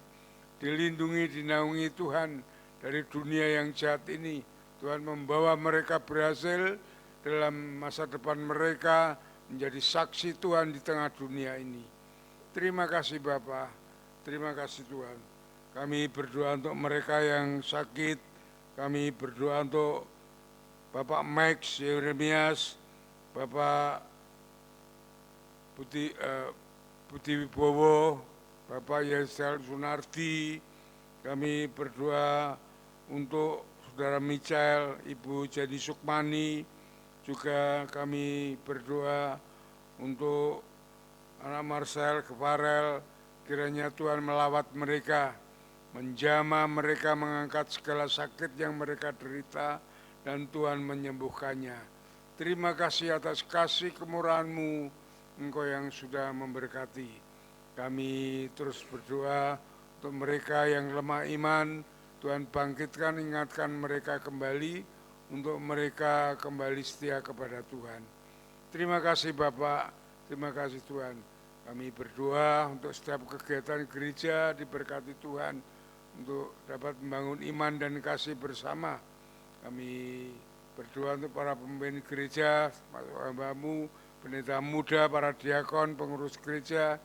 E: Dilindungi, dinaungi Tuhan dari dunia yang jahat ini. Tuhan membawa mereka berhasil dalam masa depan mereka menjadi saksi Tuhan di tengah dunia ini. Terima kasih Bapa, terima kasih Tuhan. Kami berdoa untuk mereka yang sakit, kami berdoa untuk Bapak Max Yeremias, Bapak Budi Wibowo, Bapak Yesel Sunardi. Kami berdoa untuk Saudara Michael, Ibu Jenny Sukmani. Juga kami berdoa untuk anak Marcel Keparel. Kiranya Tuhan melawat mereka, menjamah mereka, mengangkat segala sakit yang mereka derita, dan Tuhan menyembuhkannya. Terima kasih atas kasih kemurahan-Mu, Engkau yang sudah memberkati. Kami terus berdoa untuk mereka yang lemah iman, Tuhan bangkitkan, ingatkan mereka kembali, untuk mereka kembali setia kepada Tuhan. Terima kasih Bapak, terima kasih Tuhan. Kami berdoa untuk setiap kegiatan gereja diberkati Tuhan, untuk dapat membangun iman dan kasih bersama. Kami berdoa untuk para pemimpin gereja, hamba-Mu, pendeta muda, para diakon, pengurus gereja,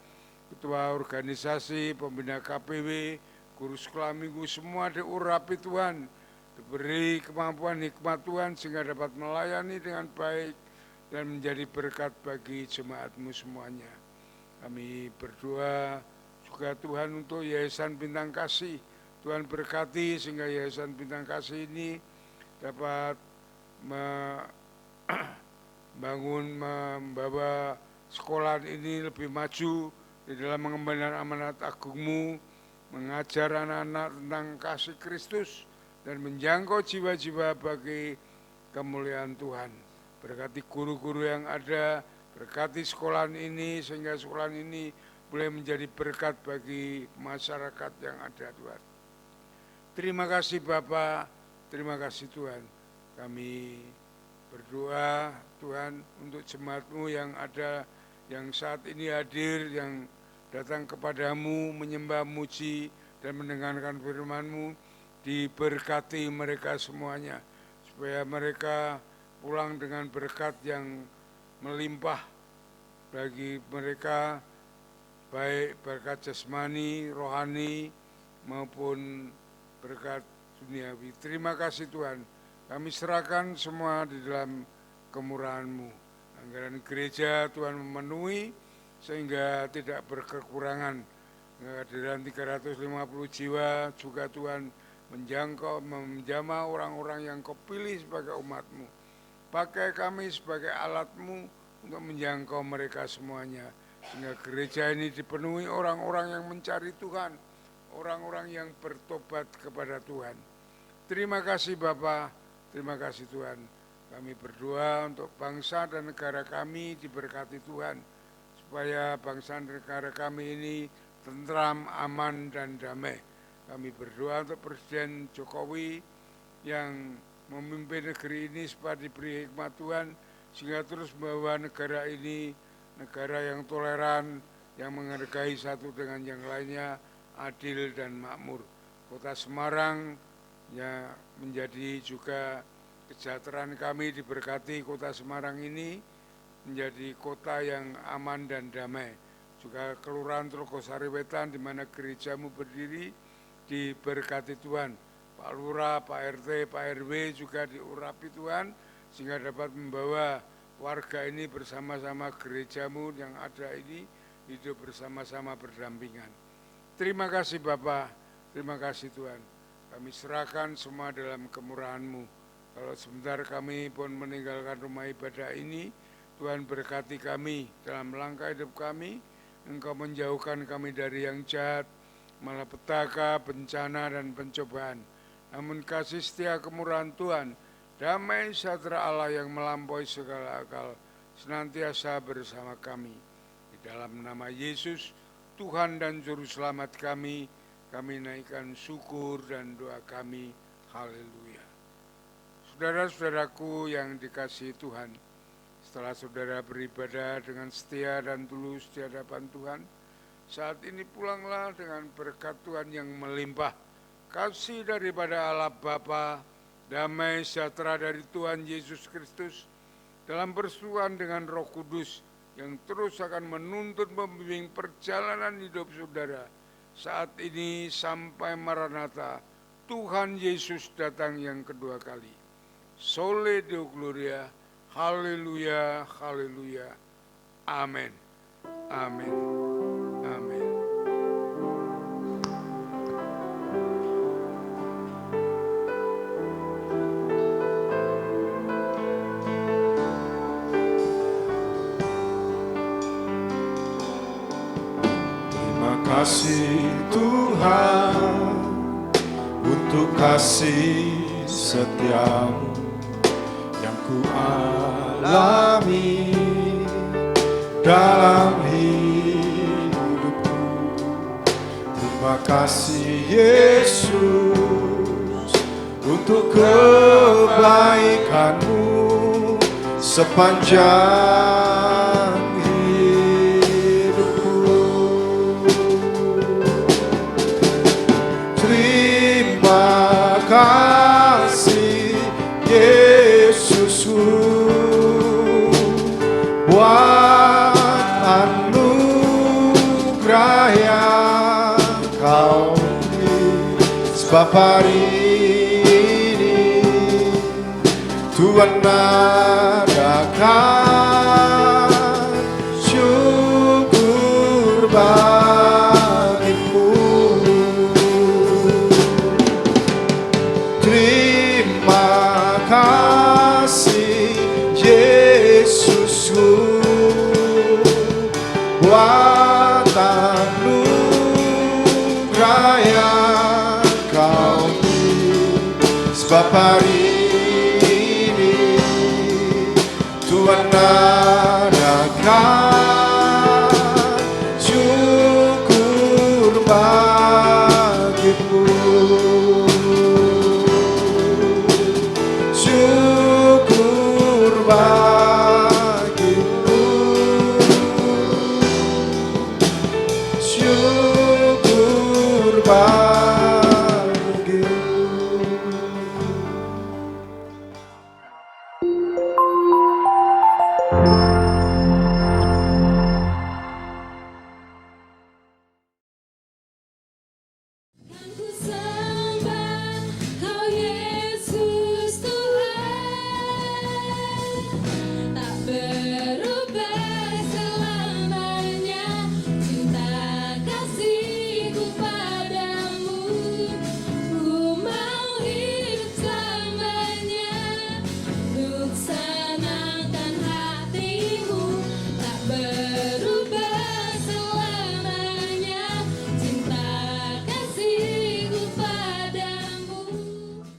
E: ketua organisasi, pembina KPW, guru sekolah minggu, semua diurapi Tuhan, diberi kemampuan hikmat Tuhan sehingga dapat melayani dengan baik dan menjadi berkat bagi jemaat-Mu semuanya. Kami berdoa juga Tuhan untuk Yayasan Bintang Kasih. Tuhan berkati sehingga Yayasan Bintang Kasih ini dapat membawa sekolah ini lebih maju di dalam mengembangkan amanat agung-Mu, mengajar anak-anak tentang kasih Kristus dan menjangkau jiwa-jiwa bagi kemuliaan Tuhan. Berkati guru-guru yang ada, berkati sekolah ini sehingga sekolah ini boleh menjadi berkat bagi masyarakat yang ada Tuhan. Terima kasih Bapa, terima kasih Tuhan. Kami berdoa Tuhan untuk jemaat-Mu yang ada, yang saat ini hadir, yang datang kepadamu, menyembah, muji, dan mendengarkan firman-Mu, diberkati mereka semuanya, supaya mereka pulang dengan berkat yang melimpah bagi mereka, baik berkat jasmani, rohani, maupun berkat duniawi. Terima kasih Tuhan, kami serahkan semua di dalam kemurahan-Mu. Anggaran gereja Tuhan memenuhi, sehingga tidak berkekurangan. Kehadiran 350 jiwa juga Tuhan menjangkau, menjamah orang-orang yang Kau pilih sebagai umat-Mu. Pakai kami sebagai alat-Mu untuk menjangkau mereka semuanya, sehingga gereja ini dipenuhi orang-orang yang mencari Tuhan, orang-orang yang bertobat kepada Tuhan. Terima kasih Bapa, terima kasih Tuhan. Kami berdoa untuk bangsa dan negara kami diberkati Tuhan, supaya bangsa dan negara kami ini tentram, aman, dan damai. Kami berdoa untuk Presiden Jokowi yang memimpin negeri ini supaya diberi hikmat Tuhan, sehingga terus membawa negara ini, negara yang toleran, yang menghargai satu dengan yang lainnya, adil dan makmur. Kota Semarang ya menjadi juga kesejahteraan kami, diberkati kota Semarang ini menjadi kota yang aman dan damai. Juga Kelurahan Telogosari Wetan di mana gereja-Mu berdiri, diberkati Tuhan. Pak Lurah, Pak RT, Pak RW juga diurapi Tuhan, sehingga dapat membawa warga ini bersama-sama, gereja-Mu yang ada ini hidup bersama-sama berdampingan. Terima kasih Bapa, terima kasih Tuhan. Kami serahkan semua dalam kemurahan-Mu. Kalau sebentar kami pun meninggalkan rumah ibadah ini, Tuhan berkati kami dalam langkah hidup kami. Engkau menjauhkan kami dari yang jahat, malapetaka, bencana, dan pencobaan. Namun kasih setia kemurahan Tuhan Damai sejahtera Allah yang melampaui segala akal senantiasa bersama kami. Di dalam nama Yesus, Tuhan dan Juru Selamat kami naikkan syukur dan doa kami. Haleluya. Saudara-saudaraku yang dikasihi Tuhan, setelah saudara beribadah dengan setia dan tulus di hadapan Tuhan, saat ini pulanglah dengan berkat Tuhan yang melimpah, kasih daripada Allah Bapa, damai sejahtera dari Tuhan Yesus Kristus, dalam persekutuan dengan Roh Kudus yang terus akan menuntun membimbing perjalanan hidup saudara saat ini sampai Maranatha, Tuhan Yesus datang yang kedua kali. Sole Deo Gloria, haleluya, haleluya, amin, amin, amin.
A: Terima kasih Tuhan untuk kasih setiamu yang ku alami dalam hidupku. Terima kasih Yesus untuk kebaikanmu sepanjang hidupku. Terima kasih Yesusku buat anugerah yang kau beri. Sebab hari ini Tuhan adakan syukur bagimu. Terima kasih Yesusku buat anugerah yang kau beri. Sebab hari